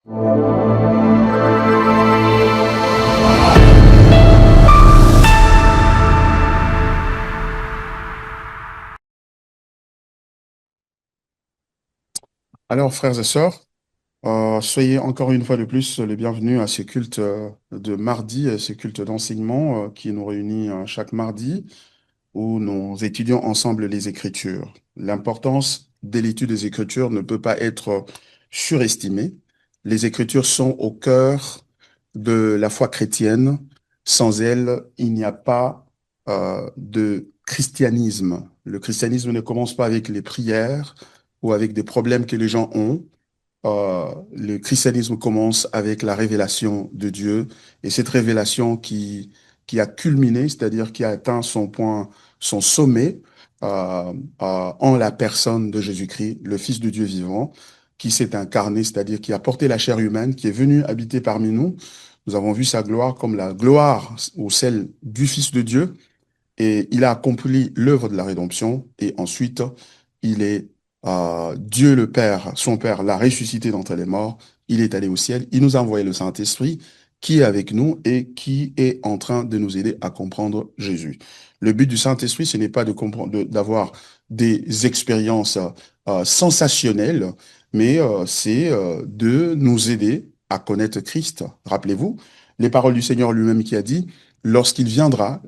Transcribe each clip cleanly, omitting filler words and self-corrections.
Alors, frères et sœurs, soyez encore une fois de plus les bienvenus à ce culte de mardi, ce culte d'enseignement qui nous réunit chaque mardi, où nous étudions ensemble les Écritures. L'importance de l'étude des Écritures ne peut pas être surestimée. Les Écritures sont au cœur de la foi chrétienne. Sans elles, il n'y a pas de christianisme. Le christianisme ne commence pas avec les prières ou avec des problèmes que les gens ont. Le christianisme commence avec la révélation de Dieu et cette révélation qui a culminé, c'est-à-dire qui a atteint son point, son sommet en la personne de Jésus-Christ, le Fils de Dieu vivant, qui s'est incarné, c'est-à-dire qui a porté la chair humaine, qui est venu habiter parmi nous. Nous avons vu sa gloire comme la gloire ou celle du Fils de Dieu et il a accompli l'œuvre de la rédemption et ensuite il est Dieu le Père, son Père l'a ressuscité d'entre les morts, il est allé au ciel, il nous a envoyé le Saint-Esprit qui est avec nous et qui est en train de nous aider à comprendre Jésus. Le but du Saint-Esprit, ce n'est pas de comprendre, d'avoir des expériences sensationnelles, mais c'est de nous aider à connaître Christ. Rappelez-vous, les paroles du Seigneur lui-même qui a dit, lorsqu'il viendra,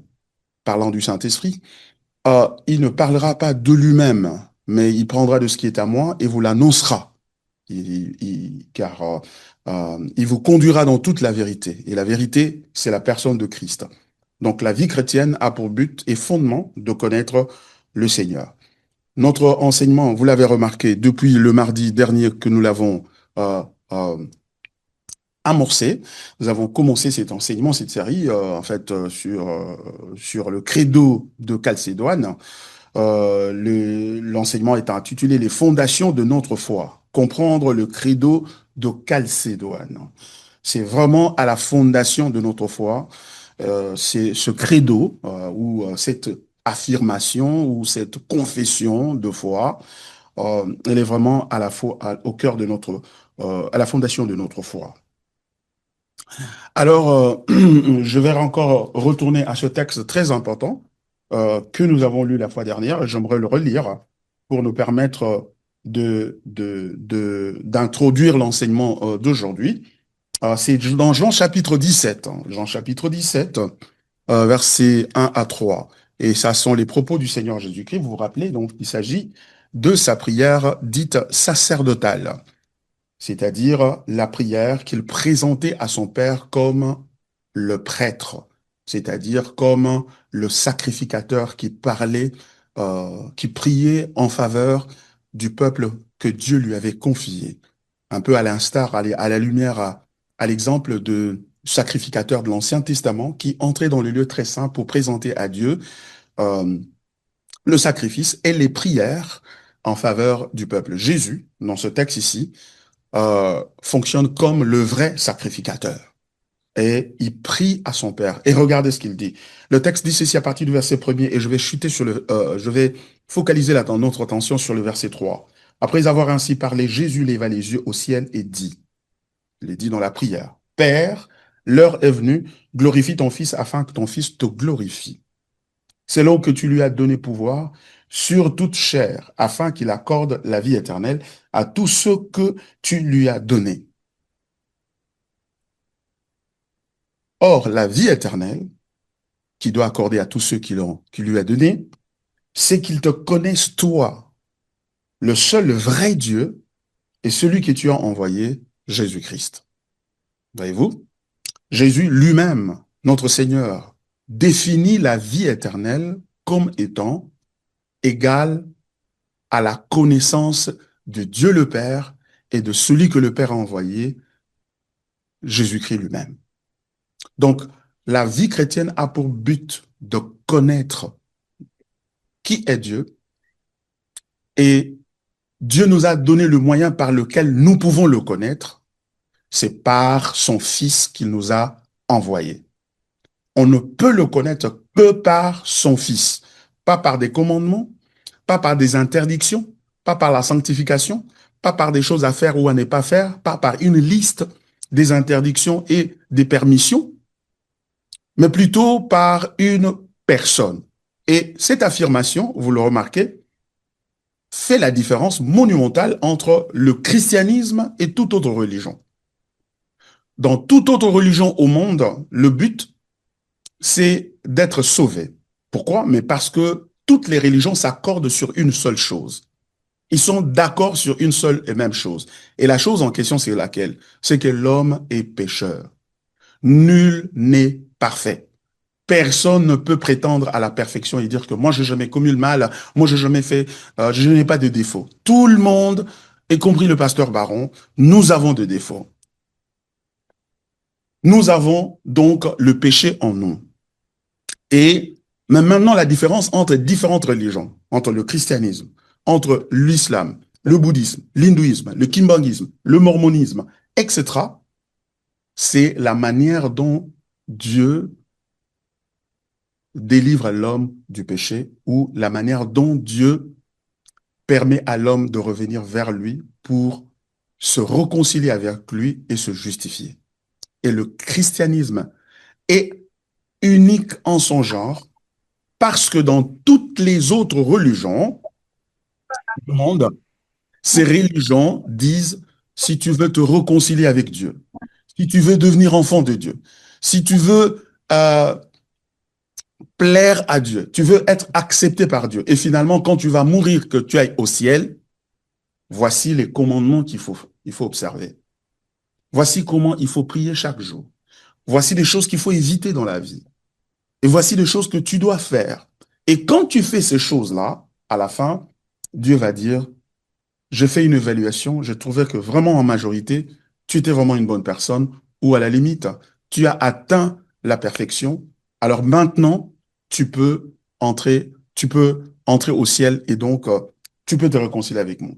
parlant du Saint-Esprit, il ne parlera pas de lui-même, mais il prendra de ce qui est à moi et vous l'annoncera. Car il vous conduira dans toute la vérité. Et la vérité, c'est la personne de Christ. Donc la vie chrétienne a pour but et fondement de connaître le Seigneur. Notre enseignement, vous l'avez remarqué, depuis le mardi dernier que nous l'avons euh, euh, amorcé. Nous avons commencé cet enseignement, cette série, sur le credo de Chalcédoine. L'enseignement est intitulé Les fondations de notre foi. Comprendre le credo de Chalcédoine. C'est vraiment à la fondation de notre foi. C'est ce credo ou cette affirmation ou cette confession de foi. Elle est vraiment à la fois au cœur de notre, à la fondation de notre foi. Alors, je vais encore retourner à ce texte très important que nous avons lu la fois dernière. J'aimerais le relire pour nous permettre d'introduire l'enseignement d'aujourd'hui. C'est dans Jean chapitre 17, hein, Jean chapitre 17, versets 1 à 3. Et ça sont les propos du Seigneur Jésus-Christ. Vous vous rappelez, donc il s'agit de sa prière dite sacerdotale, c'est-à-dire la prière qu'il présentait à son Père comme le prêtre, c'est-à-dire comme le sacrificateur qui parlait, qui priait en faveur du peuple que Dieu lui avait confié. Un peu à l'instar, à la lumière, à l'exemple de sacrificateur de l'Ancien Testament qui entrait dans le lieu très saint pour présenter à Dieu euh, le sacrifice et les prières en faveur du peuple. Jésus, dans ce texte ici, fonctionne comme le vrai sacrificateur. Et il prie à son Père. Et regardez ce qu'il dit. Le texte dit ceci à partir du verset 1er, et je vais chuter sur je vais focaliser notre attention sur le verset 3. Après avoir ainsi parlé, Jésus leva les yeux au ciel et dit, il est dit dans la prière, Père, l'heure est venue, glorifie ton Fils afin que ton Fils te glorifie. C'est là que tu lui as donné pouvoir sur toute chair, afin qu'il accorde la vie éternelle à tous ceux que tu lui as donnés. Or, la vie éternelle, qu'il doit accorder à tous ceux qui lui a donné, c'est qu'ils te connaissent toi, le seul vrai Dieu, et celui que tu as envoyé, Jésus-Christ. Voyez-vous? Jésus lui-même, notre Seigneur, définit la vie éternelle comme étant égale à la connaissance de Dieu le Père et de celui que le Père a envoyé, Jésus-Christ lui-même. Donc, la vie chrétienne a pour but de connaître qui est Dieu et Dieu nous a donné le moyen par lequel nous pouvons le connaître, c'est par son Fils qu'il nous a envoyé. On ne peut le connaître que par son Fils, pas par des commandements, pas par des interdictions, pas par la sanctification, pas par des choses à faire ou à ne pas faire, pas par une liste des interdictions et des permissions, mais plutôt par une personne. Et cette affirmation, vous le remarquez, fait la différence monumentale entre le christianisme et toute autre religion. Dans toute autre religion au monde, le but, c'est d'être sauvé. Pourquoi? Mais parce que toutes les religions s'accordent sur une seule chose. Ils sont d'accord sur une seule et même chose. Et la chose en question, c'est laquelle? C'est que l'homme est pécheur. Nul n'est parfait. Personne ne peut prétendre à la perfection et dire que moi, je n'ai jamais commis le mal, moi, je n'ai jamais fait, je n'ai pas de défauts. Tout le monde, y compris le pasteur Baron, nous avons des défauts. Nous avons donc le péché en nous. Et mais maintenant, la différence entre différentes religions, entre le christianisme, entre l'islam, le bouddhisme, l'hindouisme, le kimbanguisme, le mormonisme, etc., c'est la manière dont Dieu délivre l'homme du péché ou la manière dont Dieu permet à l'homme de revenir vers lui pour se réconcilier avec lui et se justifier. Et le christianisme est unique en son genre parce que dans toutes les autres religions du monde, ces religions disent, si tu veux te réconcilier avec Dieu, si tu veux devenir enfant de Dieu, si tu veux plaire à Dieu, tu veux être accepté par Dieu, et finalement, quand tu vas mourir, que tu ailles au ciel, voici les commandements il faut observer. Voici comment il faut prier chaque jour. Voici les choses qu'il faut éviter dans la vie. Et voici les choses que tu dois faire. Et quand tu fais ces choses-là, à la fin, Dieu va dire, je fais une évaluation, je trouvais que vraiment en majorité, tu étais vraiment une bonne personne, ou à la limite, tu as atteint la perfection. Alors maintenant, tu peux entrer au ciel et donc tu peux te réconcilier avec moi.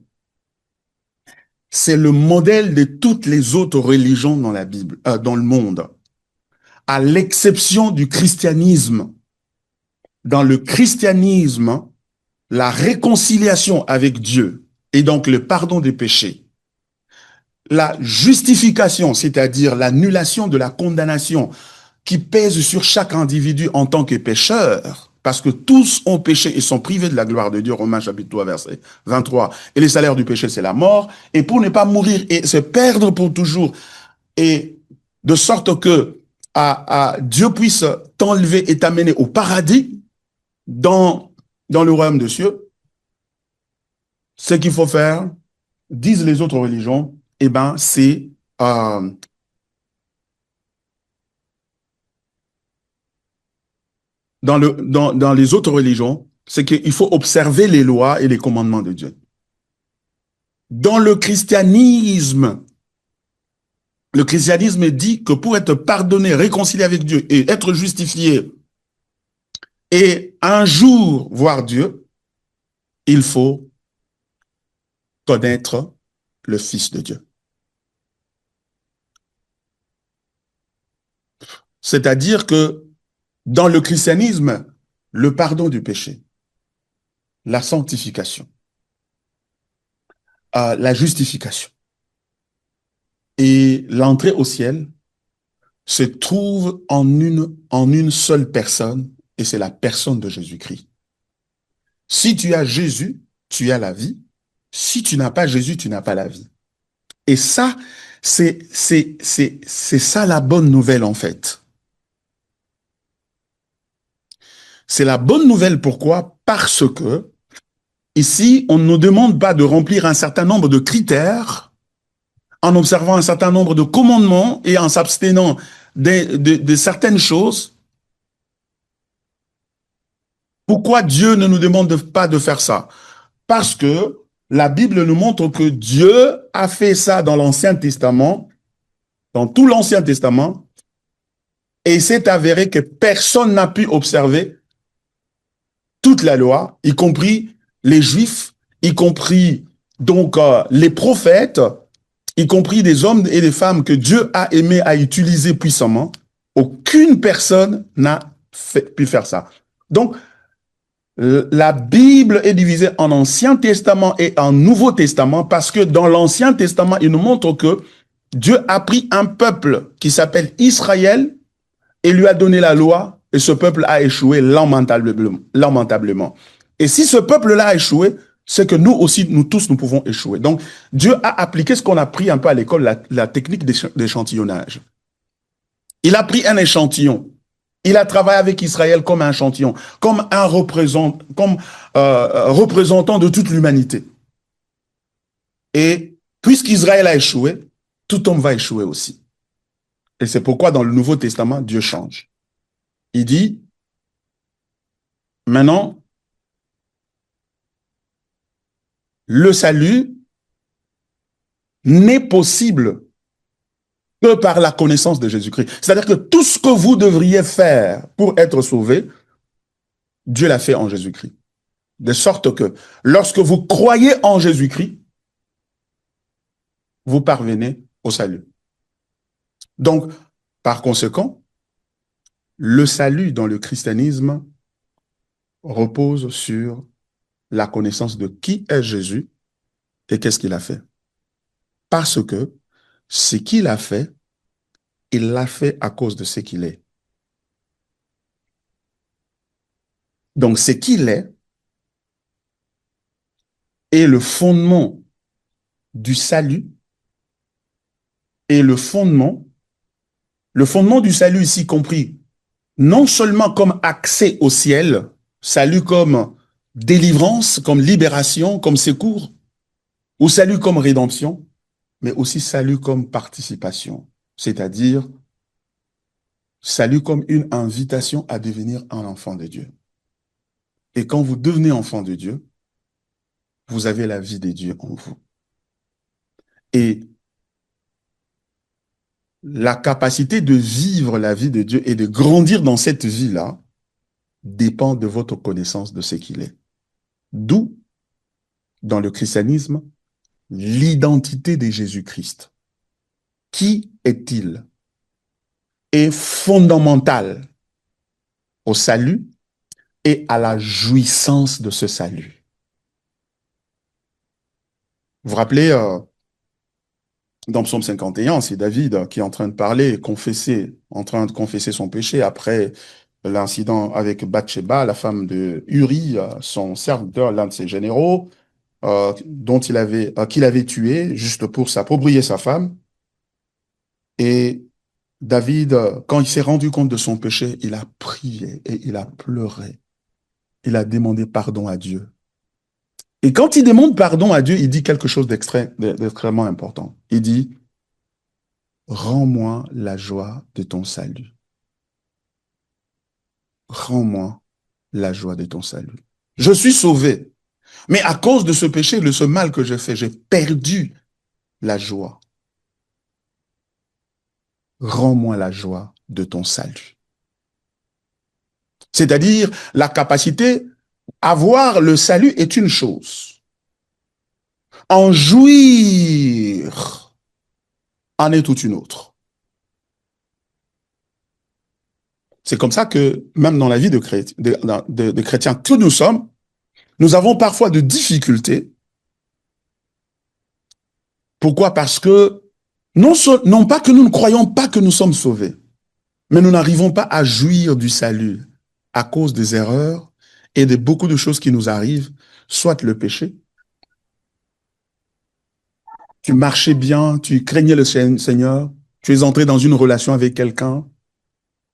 C'est le modèle de toutes les autres religions dans la Bible, dans le monde, à l'exception du christianisme. Dans le christianisme, la réconciliation avec Dieu et donc le pardon des péchés, la justification, c'est-à-dire l'annulation de la condamnation qui pèse sur chaque individu en tant que pécheur, parce que tous ont péché et sont privés de la gloire de Dieu, Romains chapitre 3, verset 23, et les salaires du péché, c'est la mort, et pour ne pas mourir et se perdre pour toujours, et de sorte que Dieu puisse t'enlever et t'amener au paradis, dans le royaume des cieux, ce qu'il faut faire, disent les autres religions, eh ben, c'est dans les autres religions, c'est qu'il faut observer les lois et les commandements de Dieu. Dans le christianisme dit que pour être pardonné, réconcilié avec Dieu et être justifié et un jour voir Dieu, il faut connaître le Fils de Dieu. C'est-à-dire que dans le christianisme, le pardon du péché, la sanctification, la justification et l'entrée au ciel se trouvent en une seule personne, et c'est la personne de Jésus-Christ. Si tu as Jésus, tu as la vie. Si tu n'as pas Jésus, tu n'as pas la vie. Et ça, c'est ça la bonne nouvelle en fait. C'est la bonne nouvelle, pourquoi? Parce que ici, on ne nous demande pas de remplir un certain nombre de critères en observant un certain nombre de commandements et en s'abstenant de certaines choses. Pourquoi Dieu ne nous demande pas de faire ça? Parce que la Bible nous montre que Dieu a fait ça dans l'Ancien Testament, dans tout l'Ancien Testament, et il s'est avéré que personne n'a pu observer toute la loi, y compris les Juifs, y compris donc les prophètes, y compris des hommes et des femmes que Dieu a aimé à utiliser puissamment. Aucune personne n'a pu faire ça. Donc, La Bible est divisée en Ancien Testament et en Nouveau Testament parce que dans l'Ancien Testament, il nous montre que Dieu a pris un peuple qui s'appelle Israël et lui a donné la loi et ce peuple a échoué lamentablement. Et si ce peuple-là a échoué, c'est que nous aussi, nous tous, nous pouvons échouer. Donc, Dieu a appliqué ce qu'on a pris un peu à l'école, la technique d'échantillonnage. Il a pris un échantillon. Il a travaillé avec Israël comme un échantillon, comme un représentant de toute l'humanité. Et puisqu'Israël a échoué, tout homme va échouer aussi. Et c'est pourquoi dans le Nouveau Testament, Dieu change. Il dit, maintenant, le salut n'est possible que par la connaissance de Jésus-Christ. C'est-à-dire que tout ce que vous devriez faire pour être sauvé, Dieu l'a fait en Jésus-Christ. De sorte que lorsque vous croyez en Jésus-Christ, vous parvenez au salut. Donc, par conséquent, le salut dans le christianisme repose sur la connaissance de qui est Jésus et qu'est-ce qu'il a fait. Parce que ce qu'il a fait, il l'a fait à cause de ce qu'il est. Donc, ce qu'il est le fondement du salut et le fondement du salut ici compris, non seulement comme accès au ciel, salut comme délivrance, comme libération, comme secours, ou salut comme rédemption, mais aussi salut comme participation, c'est-à-dire salut comme une invitation à devenir un enfant de Dieu. Et quand vous devenez enfant de Dieu, vous avez la vie de Dieu en vous. Et la capacité de vivre la vie de Dieu et de grandir dans cette vie-là dépend de votre connaissance de ce qu'il est. D'où, dans le christianisme, l'identité de Jésus-Christ. Qui est-il? Est fondamentale au salut et à la jouissance de ce salut. Vous vous rappelez, dans Psaume 51, c'est David qui est en train de parler, en train de confesser son péché après l'incident avec Bathsheba, la femme de Uri, son serviteur, l'un de ses généraux, qu'il avait tué juste pour s'approprier sa femme. Et David, quand il s'est rendu compte de son péché, il a prié et il a pleuré. Il a demandé pardon à Dieu. Et quand il demande pardon à Dieu, il dit quelque chose d'extrêmement important. Il dit, rends-moi la joie de ton salut. Rends-moi la joie de ton salut. Je suis sauvé. Mais à cause de ce péché, de ce mal que j'ai fait, j'ai perdu la joie. Rends-moi la joie de ton salut. C'est-à-dire la capacité, avoir le salut est une chose. En jouir en est toute une autre. C'est comme ça que même dans la vie de chrétiens que nous sommes, nous avons parfois de difficultés. Pourquoi? Parce que non pas que nous ne croyons pas que nous sommes sauvés, mais nous n'arrivons pas à jouir du salut à cause des erreurs et de beaucoup de choses qui nous arrivent, soit le péché. Tu marchais bien, tu craignais le Seigneur, tu es entré dans une relation avec quelqu'un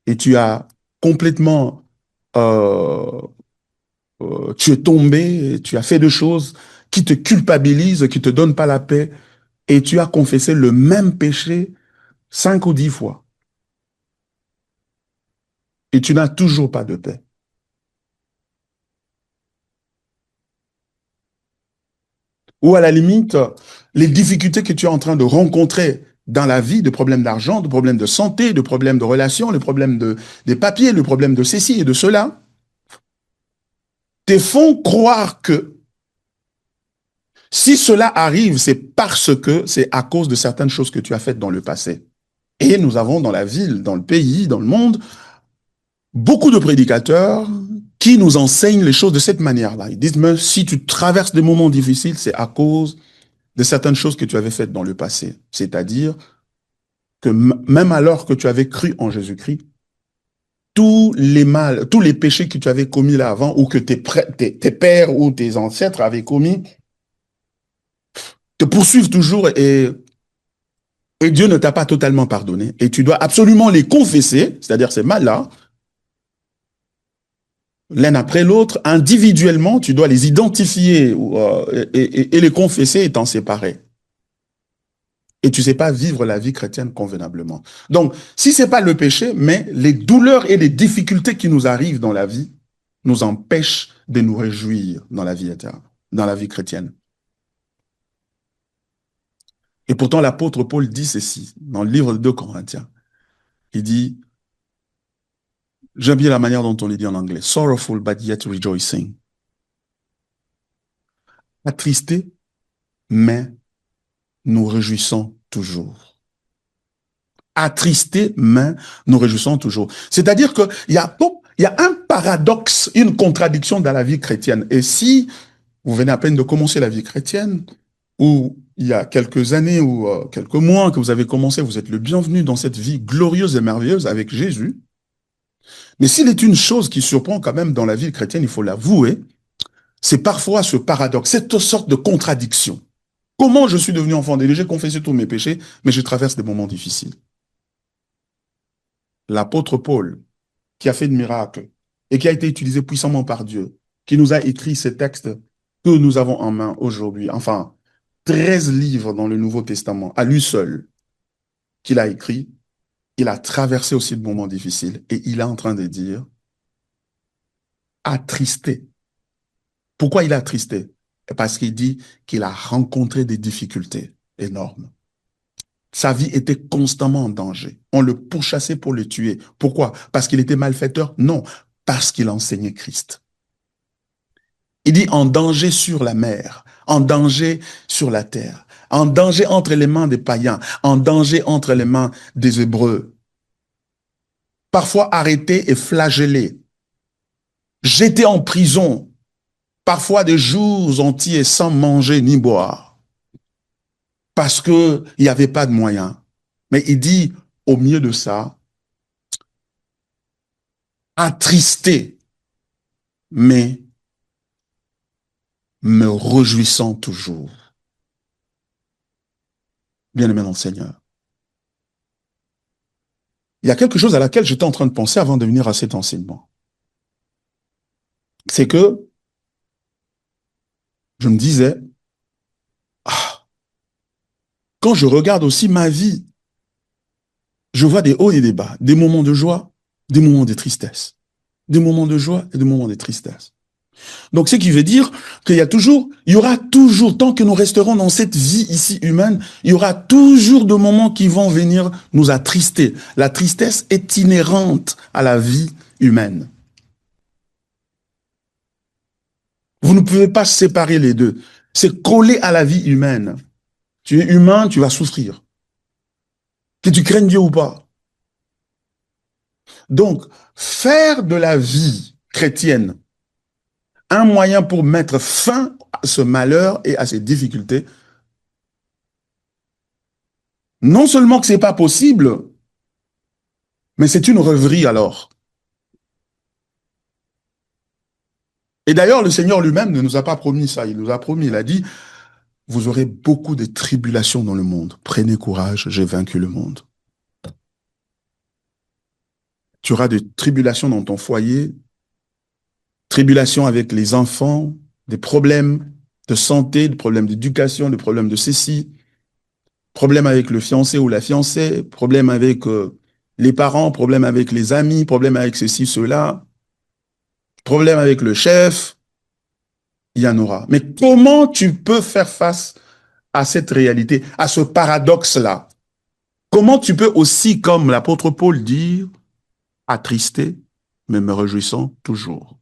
et tu as complètement, tu es tombé, tu as fait des choses qui te culpabilisent, qui te donnent pas la paix et tu as confessé le même péché 5 ou 10 fois. Et tu n'as toujours pas de paix. Ou à la limite, les difficultés que tu es en train de rencontrer dans la vie, de problèmes d'argent, de problèmes de santé, de problèmes de relations, les problèmes des papiers, le problème de ceci et de cela, te font croire que si cela arrive, c'est parce que c'est à cause de certaines choses que tu as faites dans le passé. Et nous avons dans la ville, dans le pays, dans le monde, beaucoup de prédicateurs qui nous enseignent les choses de cette manière-là. Ils disent, mais si tu traverses des moments difficiles, c'est à cause de certaines choses que tu avais faites dans le passé. C'est-à-dire que même alors que tu avais cru en Jésus-Christ, tous les mal, tous les péchés que tu avais commis là avant ou que tes pères ou tes ancêtres avaient commis te poursuivent toujours et Dieu ne t'a pas totalement pardonné. Et tu dois absolument les confesser, c'est-à-dire ces mal-là, l'un après l'autre, individuellement, tu dois les identifier et les confesser étant séparés. Et tu ne sais pas vivre la vie chrétienne convenablement. Donc, si ce n'est pas le péché, mais les douleurs et les difficultés qui nous arrivent dans la vie nous empêchent de nous réjouir dans la vie éternelle, dans la vie chrétienne. Et pourtant, l'apôtre Paul dit ceci dans le livre de 2 Corinthiens. Il dit, j'aime bien la manière dont on le dit en anglais, sorrowful but yet rejoicing. Attristé, mais nous réjouissons toujours. Attristé, mais nous réjouissons toujours. C'est-à-dire qu'il y a un paradoxe, une contradiction dans la vie chrétienne. Et si vous venez à peine de commencer la vie chrétienne, ou il y a quelques années ou quelques mois que vous avez commencé, vous êtes le bienvenu dans cette vie glorieuse et merveilleuse avec Jésus. Mais s'il est une chose qui surprend quand même dans la vie chrétienne, il faut l'avouer, c'est parfois ce paradoxe, cette sorte de contradiction. Comment je suis devenu enfant de Dieu, j'ai confessé tous mes péchés, mais je traverse des moments difficiles. L'apôtre Paul, qui a fait de miracles et qui a été utilisé puissamment par Dieu, qui nous a écrit ces textes que nous avons en main aujourd'hui, enfin, 13 livres dans le Nouveau Testament, à lui seul, qu'il a écrit, il a traversé aussi de moments difficiles et il est en train de dire, attristé. Pourquoi il est attristé? Parce qu'il dit qu'il a rencontré des difficultés énormes. Sa vie était constamment en danger. On le pourchassait pour le tuer. Pourquoi? Parce qu'il était malfaiteur? Non, parce qu'il enseignait Christ. Il dit en danger sur la mer, en danger sur la terre, en danger entre les mains des païens, en danger entre les mains des Hébreux. Parfois arrêté et flagellé, jeté en prison, parfois des jours entiers sans manger ni boire, parce qu'il n'y avait pas de moyens. Mais il dit, au milieu de ça, attristé, mais me réjouissant toujours. Bien-aimé dans le Seigneur. Il y a quelque chose à laquelle j'étais en train de penser avant de venir à cet enseignement. C'est que je me disais, ah, quand je regarde aussi ma vie, je vois des hauts et des bas, des moments de joie, des moments de tristesse, des moments de joie et des moments de tristesse. Donc, ce qui veut dire qu'il y aura toujours, tant que nous resterons dans cette vie ici humaine, il y aura toujours de moments qui vont venir nous attrister. La tristesse est inhérente à la vie humaine. Vous ne pouvez pas séparer les deux. C'est collé à la vie humaine. Tu es humain, tu vas souffrir. Que tu craignes Dieu ou pas. Donc, faire de la vie chrétienne un moyen pour mettre fin à ce malheur et à ces difficultés, non seulement que ce n'est pas possible, mais c'est une rêverie alors. Et d'ailleurs, le Seigneur lui-même ne nous a pas promis ça. Il nous a promis, il a dit, vous aurez beaucoup de tribulations dans le monde. Prenez courage, j'ai vaincu le monde. Tu auras des tribulations dans ton foyer, tribulations avec les enfants, des problèmes de santé, des problèmes d'éducation, des problèmes de ceci, problèmes avec le fiancé ou la fiancée, problèmes avec les parents, problèmes avec les amis, problèmes avec ceci, cela, problèmes avec le chef, il y en aura. Mais comment tu peux faire face à cette réalité, à ce paradoxe-là? Comment tu peux aussi, comme l'apôtre Paul, dire, attristé, mais me réjouissant toujours?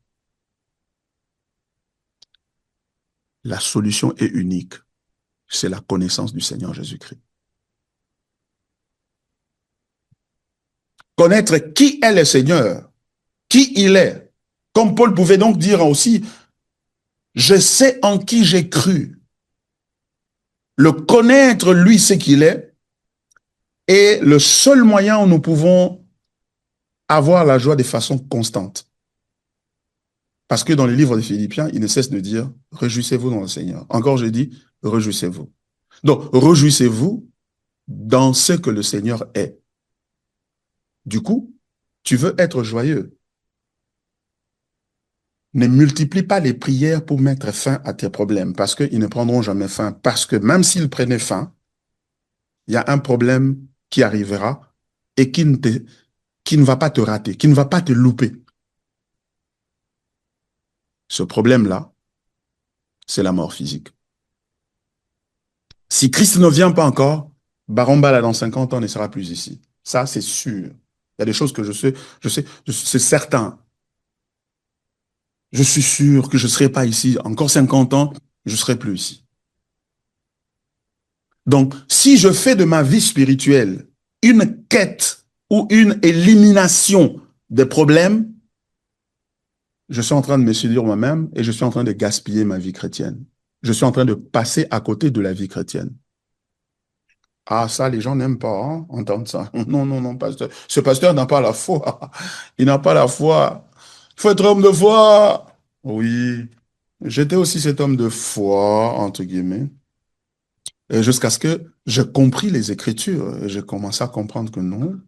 La solution est unique. C'est la connaissance du Seigneur Jésus-Christ. Connaître qui est le Seigneur, qui il est, Comme Paul pouvait donc dire aussi, je sais en qui j'ai cru. Le connaître, lui, ce qu'il est le seul moyen où nous pouvons avoir la joie de façon constante. Parce que dans le livre des Philippiens, il ne cesse de dire, réjouissez-vous dans le Seigneur. Encore je dis, réjouissez-vous. Donc, réjouissez-vous dans ce que le Seigneur est. Du coup, tu veux être joyeux. Ne multiplie pas les prières pour mettre fin à tes problèmes, parce qu'ils ne prendront jamais fin. Parce que même s'ils prenaient fin, il y a un problème qui arrivera et qui ne va pas te rater, qui ne va pas te louper. Ce problème-là, c'est la mort physique. Si Christ ne vient pas encore, Barambala dans 50 ans ne sera plus ici. Ça, c'est sûr. Il y a des choses que je sais, c'est certain. Je suis sûr que je ne serai pas ici. Encore 50 ans, je ne serai plus ici. Donc, si je fais de ma vie spirituelle une quête ou une élimination des problèmes, je suis en train de me séduire moi-même et je suis en train de gaspiller ma vie chrétienne. Je suis en train de passer à côté de la vie chrétienne. Ah, ça, les gens n'aiment pas entendre ça. Non, non, non, pasteur. Ce pasteur n'a pas la foi. Il n'a pas la foi. Il faut être homme de foi. Oui, j'étais aussi cet homme de foi, entre guillemets, jusqu'à ce que je compris les Écritures. Et j'ai commencé à comprendre que non,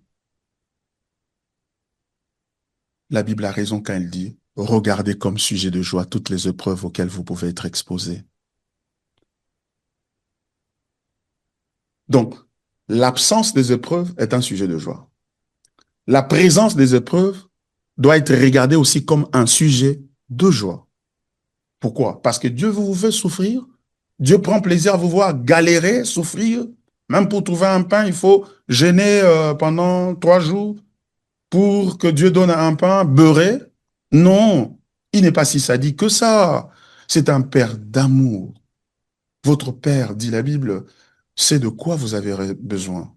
la Bible a raison quand elle dit, regardez comme sujet de joie toutes les épreuves auxquelles vous pouvez être exposés. Donc, l'absence des épreuves est un sujet de joie. La présence des épreuves doit être regardée aussi comme un sujet de joie. Pourquoi? Parce que Dieu vous fait souffrir. Dieu prend plaisir à vous voir galérer, souffrir. Même pour trouver un pain, il faut jeûner pendant 3 jours pour que Dieu donne un pain beurré. Non, il n'est pas si sadique que ça. C'est un Père d'amour. Votre Père, dit la Bible, sait de quoi vous avez besoin.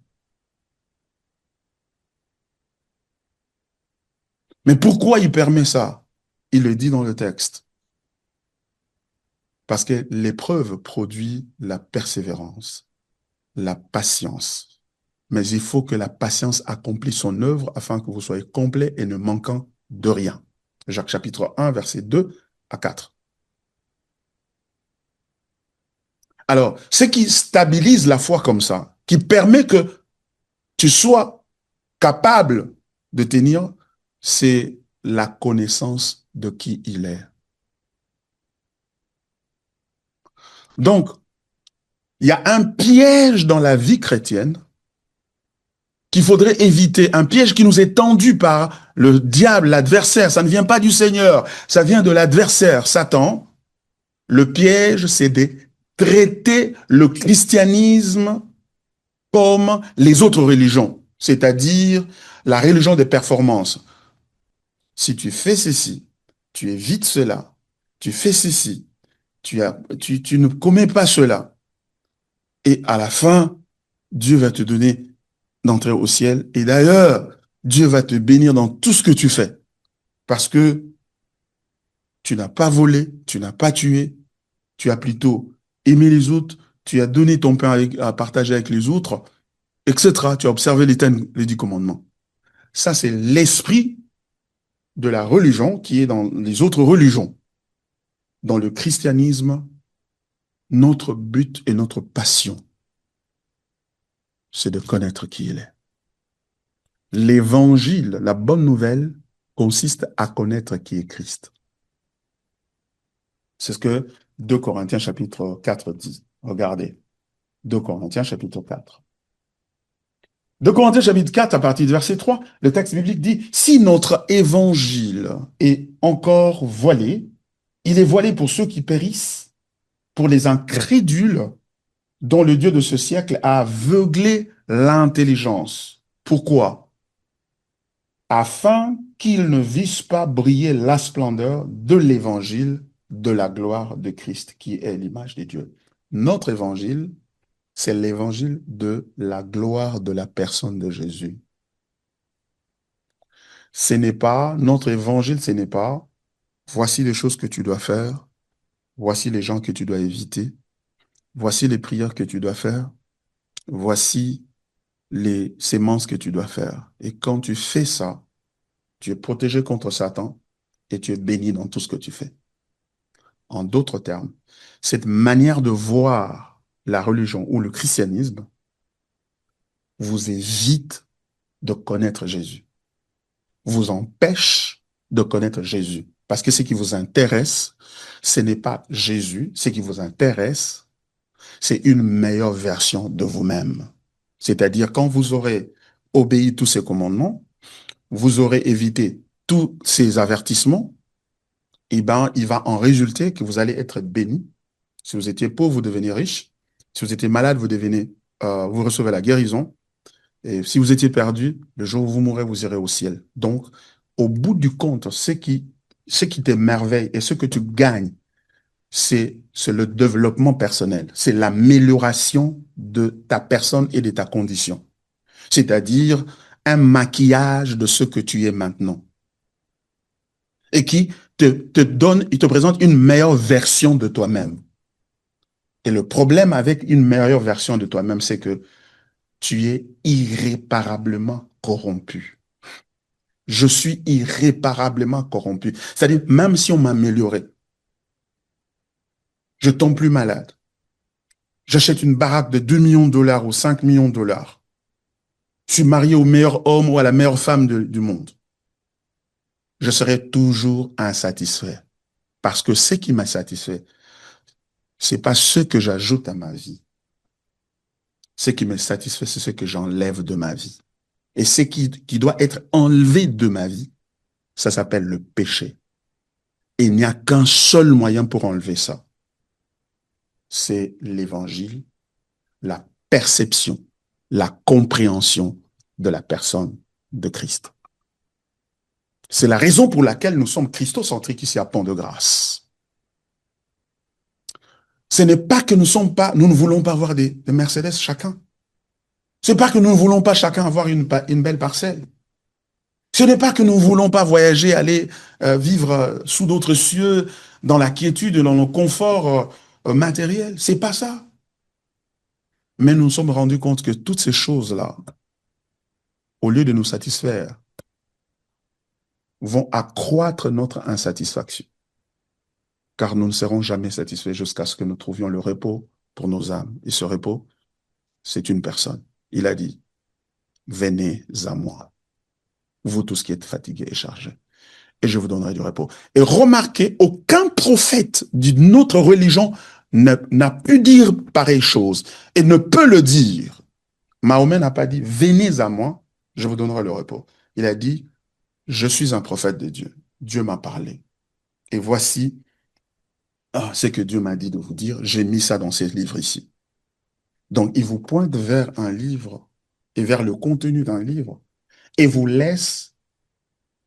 Mais pourquoi il permet ça? Il le dit dans le texte. Parce que l'épreuve produit la persévérance, la patience. Mais il faut que la patience accomplisse son œuvre afin que vous soyez complet et ne manquant de rien. Jacques chapitre 1, verset 2 à 4. Alors, ce qui stabilise la foi comme ça, qui permet que tu sois capable de tenir, c'est la connaissance de qui il est. Donc, il y a un piège dans la vie chrétienne qu'il faudrait éviter, un piège qui nous est tendu par le diable, l'adversaire. Ça ne vient pas du Seigneur, ça vient de l'adversaire, Satan. Le piège, c'est de traiter le christianisme comme les autres religions, c'est-à-dire la religion des performances. Si tu fais ceci, tu évites cela, tu fais ceci, tu ne commets pas cela, et à la fin, Dieu va te donner d'entrer au ciel. Et d'ailleurs, Dieu va te bénir dans tout ce que tu fais. Parce que tu n'as pas volé, tu n'as pas tué, tu as plutôt aimé les autres, tu as donné ton pain à partager avec les autres, etc. Tu as observé les 10 commandements. Ça, c'est l'esprit de la religion qui est dans les autres religions. Dans le christianisme, notre but et notre passion, c'est de connaître qui il est. L'évangile, la bonne nouvelle, consiste à connaître qui est Christ. C'est ce que 2 Corinthiens chapitre 4 dit. Regardez, 2 Corinthiens chapitre 4. 2 Corinthiens chapitre 4, à partir du verset 3, le texte biblique dit, si notre évangile est encore voilé, il est voilé pour ceux qui périssent, pour les incrédules dont le Dieu de ce siècle a aveuglé l'intelligence. Pourquoi? Afin qu'ils ne vissent pas briller la splendeur de l'évangile de la gloire de Christ, qui est l'image de Dieu. Notre évangile, c'est l'évangile de la gloire de la personne de Jésus. Ce n'est pas, notre évangile, ce n'est pas Voici les choses que tu dois faire. Voici les gens que tu dois éviter. Voici les prières que tu dois faire. Voici les sémences que tu dois faire. Et quand tu fais ça, tu es protégé contre Satan et tu es béni dans tout ce que tu fais. En d'autres termes, cette manière de voir la religion ou le christianisme vous évite de connaître Jésus, vous empêche de connaître Jésus. Parce que ce qui vous intéresse, ce n'est pas Jésus, ce qui vous intéresse, c'est une meilleure version de vous-même. C'est-à-dire, quand vous aurez obéi tous ces commandements, vous aurez évité tous ces avertissements, et ben, il va en résulter que vous allez être béni. Si vous étiez pauvre, vous devenez riche. Si vous étiez malade, vous recevez la guérison. Et si vous étiez perdu, le jour où vous mourrez, vous irez au ciel. Donc, au bout du compte, ce qui t'émerveille et ce que tu gagnes, c'est le développement personnel. C'est l'amélioration de ta personne et de ta condition. C'est-à-dire un maquillage de ce que tu es maintenant. Et qui te donne, il te présente une meilleure version de toi-même. Et le problème avec une meilleure version de toi-même, c'est que tu es irréparablement corrompu. Je suis irréparablement corrompu. C'est-à-dire, même si on m'améliorait, je tombe plus malade. J'achète une baraque de 2 millions de dollars ou 5 millions de dollars. Je suis marié au meilleur homme ou à la meilleure femme du monde. Je serai toujours insatisfait. Parce que ce qui m'a satisfait, c'est pas ce que j'ajoute à ma vie. Ce qui me satisfait, c'est ce que j'enlève de ma vie. Et ce qui doit être enlevé de ma vie, ça s'appelle le péché. Et il n'y a qu'un seul moyen pour enlever ça. C'est l'évangile, la perception, la compréhension de la personne de Christ. C'est la raison pour laquelle nous sommes christocentriques ici à Pont de Grâce. Ce n'est pas que nous ne voulons pas avoir des Mercedes chacun. Ce n'est pas que nous ne voulons pas chacun avoir une belle parcelle. Ce n'est pas que nous ne voulons pas voyager, aller vivre sous d'autres cieux, dans la quiétude, dans le confort matériel. C'est pas ça. Mais nous nous sommes rendus compte que toutes ces choses-là, au lieu de nous satisfaire, vont accroître notre insatisfaction. Car nous ne serons jamais satisfaits jusqu'à ce que nous trouvions le repos pour nos âmes. Et ce repos, c'est une personne. Il a dit, venez à moi, vous tous qui êtes fatigués et chargés, et je vous donnerai du repos. Et remarquez, aucun prophète d'une autre religion n'a pu dire pareille chose et ne peut le dire. Mahomet n'a pas dit, venez à moi, je vous donnerai le repos. Il a dit, je suis un prophète de Dieu. Dieu m'a parlé. Et voici ce que Dieu m'a dit de vous dire. J'ai mis ça dans ces livres ici. Donc, il vous pointe vers un livre et vers le contenu d'un livre et vous laisse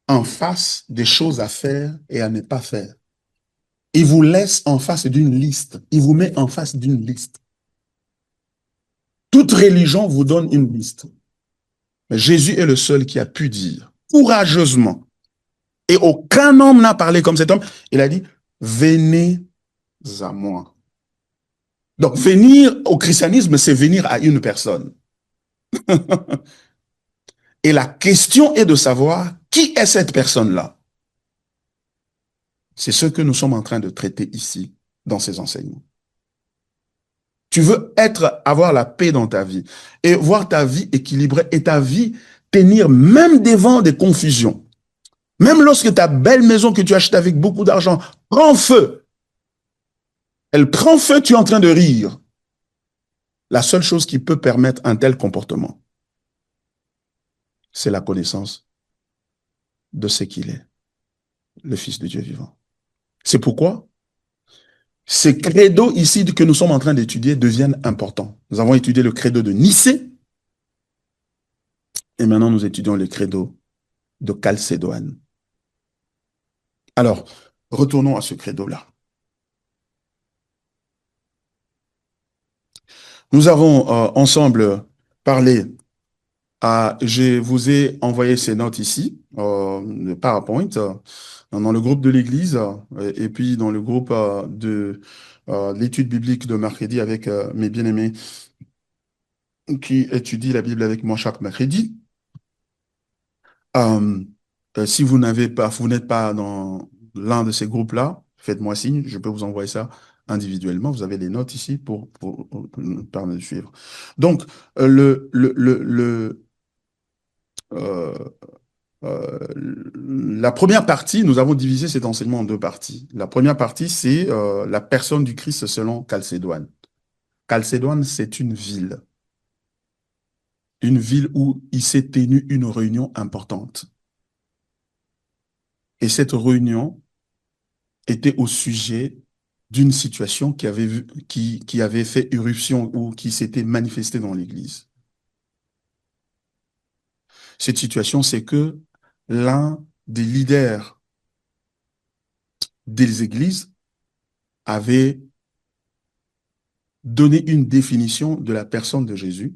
en face des choses à faire et à ne pas faire. Il vous laisse en face d'une liste. Il vous met en face d'une liste. Toute religion vous donne une liste. Mais Jésus est le seul qui a pu dire courageusement, et aucun homme n'a parlé comme cet homme, il a dit, venez à moi. Donc, venir au christianisme, c'est venir à une personne. Et la question est de savoir qui est cette personne-là. C'est ce que nous sommes en train de traiter ici, dans ces enseignements. Tu veux avoir la paix dans ta vie et voir ta vie équilibrée et ta vie tenir même devant des confusions. Même lorsque ta belle maison que tu achètes avec beaucoup d'argent prend feu, elle prend feu, tu es en train de rire. La seule chose qui peut permettre un tel comportement, c'est la connaissance de ce qu'il est, le Fils de Dieu vivant. C'est pourquoi ces credos ici que nous sommes en train d'étudier deviennent importants. Nous avons étudié le credo de Nicée et maintenant nous étudions le credo de Chalcédoine. Alors, retournons à ce credo-là. Nous avons ensemble parlé, je vous ai envoyé ces notes ici, le PowerPoint. dans le groupe de l'Église et puis dans le groupe de l'étude biblique de mercredi avec mes bien-aimés qui étudient la Bible avec moi chaque mercredi. Euh, si vous n'êtes pas dans l'un de ces groupes-là, faites-moi signe, je peux vous envoyer ça individuellement. Vous avez les notes ici pour nous permettre de suivre. Donc, euh, la première partie, nous avons divisé cet enseignement en deux parties. La première partie, c'est la personne du Christ selon Chalcédoine. Chalcédoine, c'est une ville où il s'est tenu une réunion importante. Et cette réunion était au sujet d'une situation qui avait fait irruption ou qui s'était manifestée dans l'Église. Cette situation, c'est que l'un des leaders des églises avait donné une définition de la personne de Jésus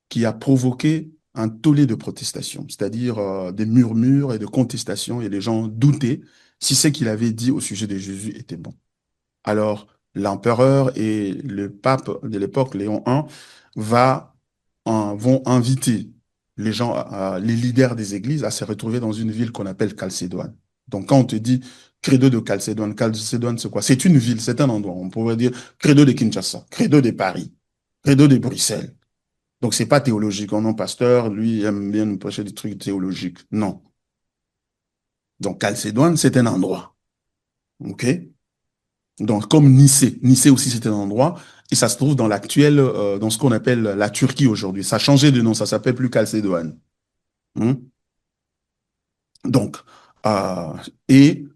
qui a provoqué un tollé de protestation, c'est-à-dire des murmures et de contestations, et les gens doutaient si ce qu'il avait dit au sujet de Jésus était bon. Alors, l'empereur et le pape de l'époque, Léon I, vont inviter les gens, les leaders des églises à se retrouver dans une ville qu'on appelle Chalcédoine. Donc, quand on te dit Credo de Chalcédoine, Chalcédoine, c'est quoi? C'est une ville, c'est un endroit. On pourrait dire Credo de Kinshasa, Credo de Paris, Credo de Bruxelles. Donc, c'est pas théologique. Non, pasteur, lui, aime bien nous prêcher des trucs théologiques. Non. Donc, Chalcédoine, c'est un endroit. OK? Donc, comme Nicée. Nicée aussi, c'est un endroit. Et ça se trouve dans l'actuel, dans ce qu'on appelle la Turquie aujourd'hui. Ça a changé de nom, ça s'appelle plus Chalcédoine. Hmm. Donc, euh, et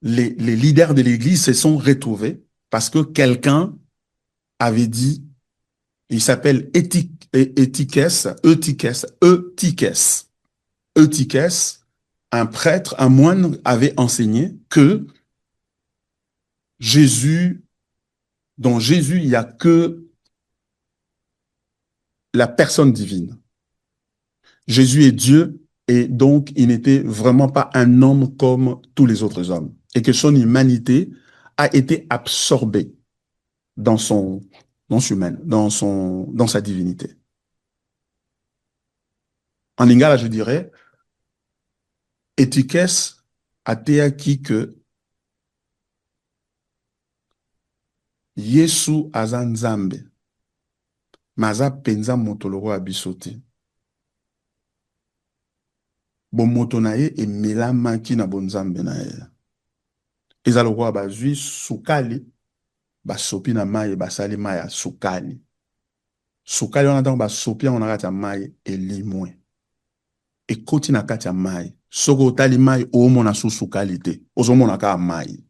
les leaders de l'Église se sont retrouvés parce que quelqu'un avait dit, il s'appelle Eutychès, un prêtre, un moine avait enseigné que Jésus, dans Jésus, il n'y a que la personne divine. Jésus est Dieu et donc il n'était vraiment pas un homme comme tous les autres hommes et que son humanité a été absorbée dans dans sa divinité. En lingala, je dirais, Eutychès ateaki que Yesu aza nzambe, maza penza moto loko ya biso te. Bomoto na ye emelamaki na bonzambe na ye. Eza lokola bazwi sukali basopi na mai basali mai ya sukali. Sukali wana ntango basopi yango na kati ya mai elimwe. Ekoti na kati ya mai. Soko otali mai oomona su sukali te. Ozomona kaka mai.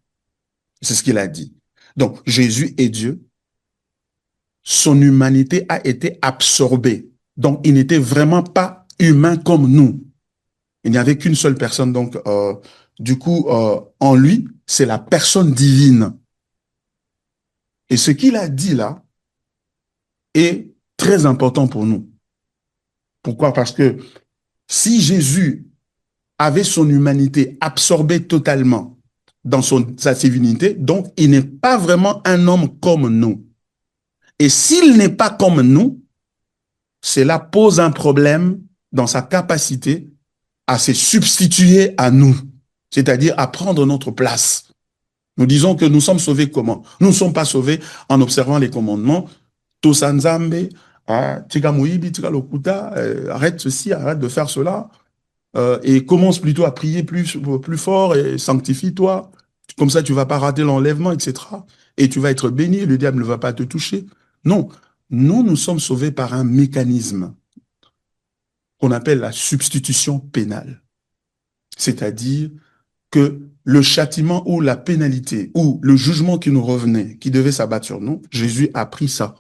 C'est ce qu'il a dit. Donc, Jésus est Dieu. Son humanité a été absorbée. Donc, il n'était vraiment pas humain comme nous. Il n'y avait qu'une seule personne. Donc, du coup, en lui, c'est la personne divine. Et ce qu'il a dit là est très important pour nous. Pourquoi? Parce que si Jésus avait son humanité absorbée totalement dans sa divinité, donc il n'est pas vraiment un homme comme nous. Et s'il n'est pas comme nous, cela pose un problème dans sa capacité à se substituer à nous, c'est-à-dire à prendre notre place. Nous disons que nous sommes sauvés comment? Nous ne sommes pas sauvés en observant les commandements. Tosanzambe, tika moibi, tika lokuta, arrête ceci, arrête de faire cela, et commence plutôt à prier plus fort et sanctifie-toi. Comme ça, tu ne vas pas rater l'enlèvement, etc. Et tu vas être béni, le diable ne va pas te toucher. Non, nous sommes sauvés par un mécanisme qu'on appelle la substitution pénale. C'est-à-dire que le châtiment ou la pénalité ou le jugement qui nous revenait, qui devait s'abattre sur nous, Jésus a pris ça.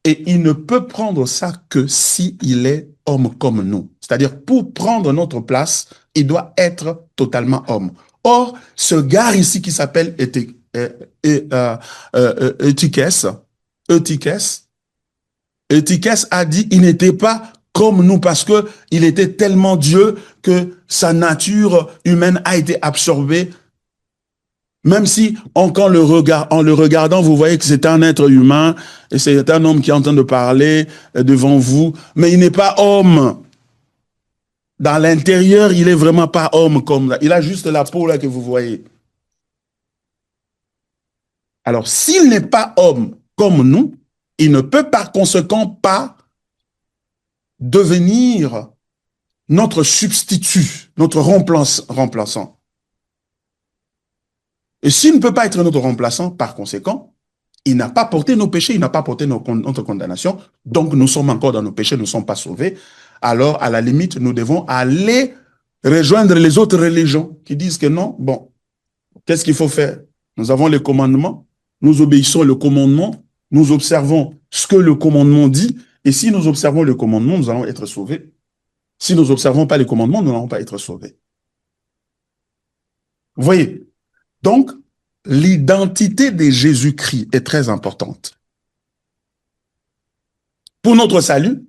Et il ne peut prendre ça que s'il est homme comme nous. C'est-à-dire, pour prendre notre place, il doit être totalement homme. Or, ce gars ici qui s'appelle Eutychès a dit il n'était pas comme nous, parce que il était tellement Dieu que sa nature humaine a été absorbée. Même si, en le regardant, vous voyez que c'est un être humain, et c'est un homme qui est en train de parler devant vous, mais il n'est pas homme. Dans l'intérieur, il est vraiment pas homme comme là. Il a juste la peau là que vous voyez. Alors, s'il n'est pas homme comme nous, il ne peut par conséquent pas devenir notre substitut, notre remplaçant. Et s'il ne peut pas être notre remplaçant, par conséquent, il n'a pas porté nos péchés, il n'a pas porté notre condamnation, donc nous sommes encore dans nos péchés, nous ne sommes pas sauvés. Alors, à la limite, nous devons aller rejoindre les autres religions qui disent que non, bon, qu'est-ce qu'il faut faire? Nous avons les commandements, nous obéissons le commandement, nous observons ce que le commandement dit, et si nous observons le commandement, nous allons être sauvés. Si nous n'observons pas les commandements, nous n'allons pas être sauvés. Vous voyez? Donc, l'identité de Jésus-Christ est très importante. Pour notre salut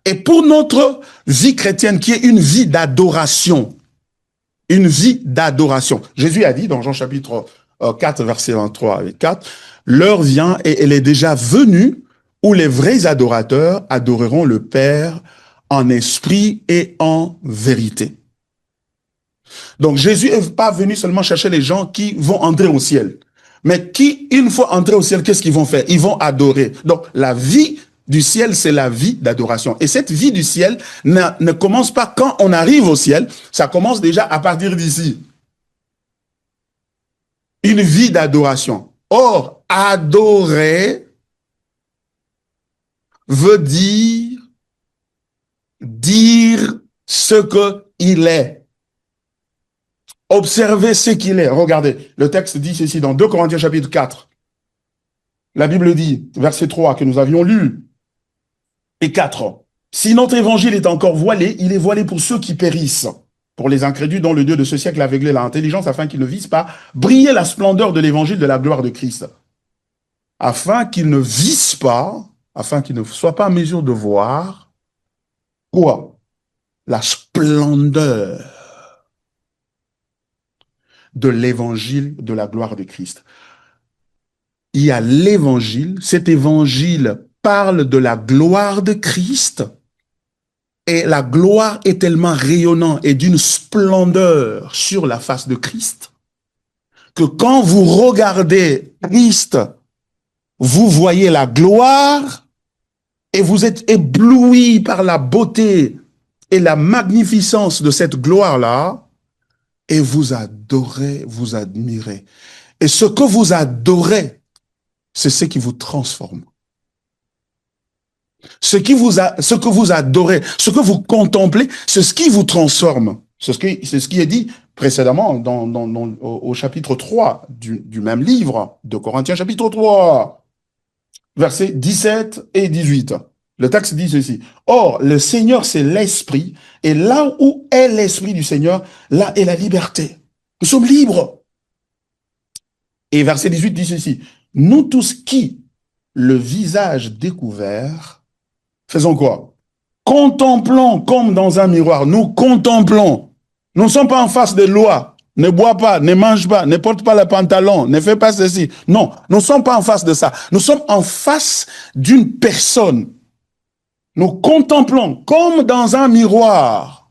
et pour notre vie chrétienne, qui est une vie d'adoration. Une vie d'adoration. Jésus a dit dans Jean chapitre 4, verset 23 et 4, « L'heure vient et elle est déjà venue où les vrais adorateurs adoreront le Père en esprit et en vérité. » Donc Jésus n'est pas venu seulement chercher les gens qui vont entrer au ciel. Mais qui, une fois entrés au ciel, qu'est-ce qu'ils vont faire? Ils vont adorer. Donc la vie du ciel, c'est la vie d'adoration. Et cette vie du ciel ne commence pas quand on arrive au ciel, ça commence déjà à partir d'ici. Une vie d'adoration. Or, adorer veut dire ce qu'il est. Observez ce qu'il est. Regardez, le texte dit ceci dans 2 Corinthiens chapitre 4. La Bible dit, verset 3, que nous avions lu, et 4. Si notre évangile est encore voilé, il est voilé pour ceux qui périssent, pour les incrédules dont le Dieu de ce siècle a aveuglé l'intelligence afin qu'ils ne visent pas briller la splendeur de l'évangile de la gloire de Christ. Afin qu'ils ne visent pas, afin qu'ils ne soient pas en mesure de voir, quoi? La splendeur de l'évangile de la gloire de Christ. Il y a l'évangile, cet évangile parle de la gloire de Christ, et la gloire est tellement rayonnante et d'une splendeur sur la face de Christ, que quand vous regardez Christ, vous voyez la gloire, et vous êtes ébloui par la beauté et la magnificence de cette gloire-là, et vous adorez, vous admirez. Et ce que vous adorez, c'est ce qui vous transforme. Ce que vous adorez, ce que vous contemplez, c'est ce qui vous transforme. C'est ce qui est dit précédemment au chapitre 3 du même livre de Corinthiens, chapitre 3, versets 17 et 18. Le texte dit ceci. Or, le Seigneur, c'est l'Esprit, et là où est l'Esprit du Seigneur, là est la liberté. Nous sommes libres. Et verset 18 dit ceci. Nous tous qui, le visage découvert, faisons quoi? Contemplons comme dans un miroir. Nous contemplons. Nous ne sommes pas en face des lois. Ne bois pas, ne mange pas, ne porte pas le pantalon, ne fais pas ceci. Non, nous ne sommes pas en face de ça. Nous sommes en face d'une personne. Nous contemplons comme dans un miroir.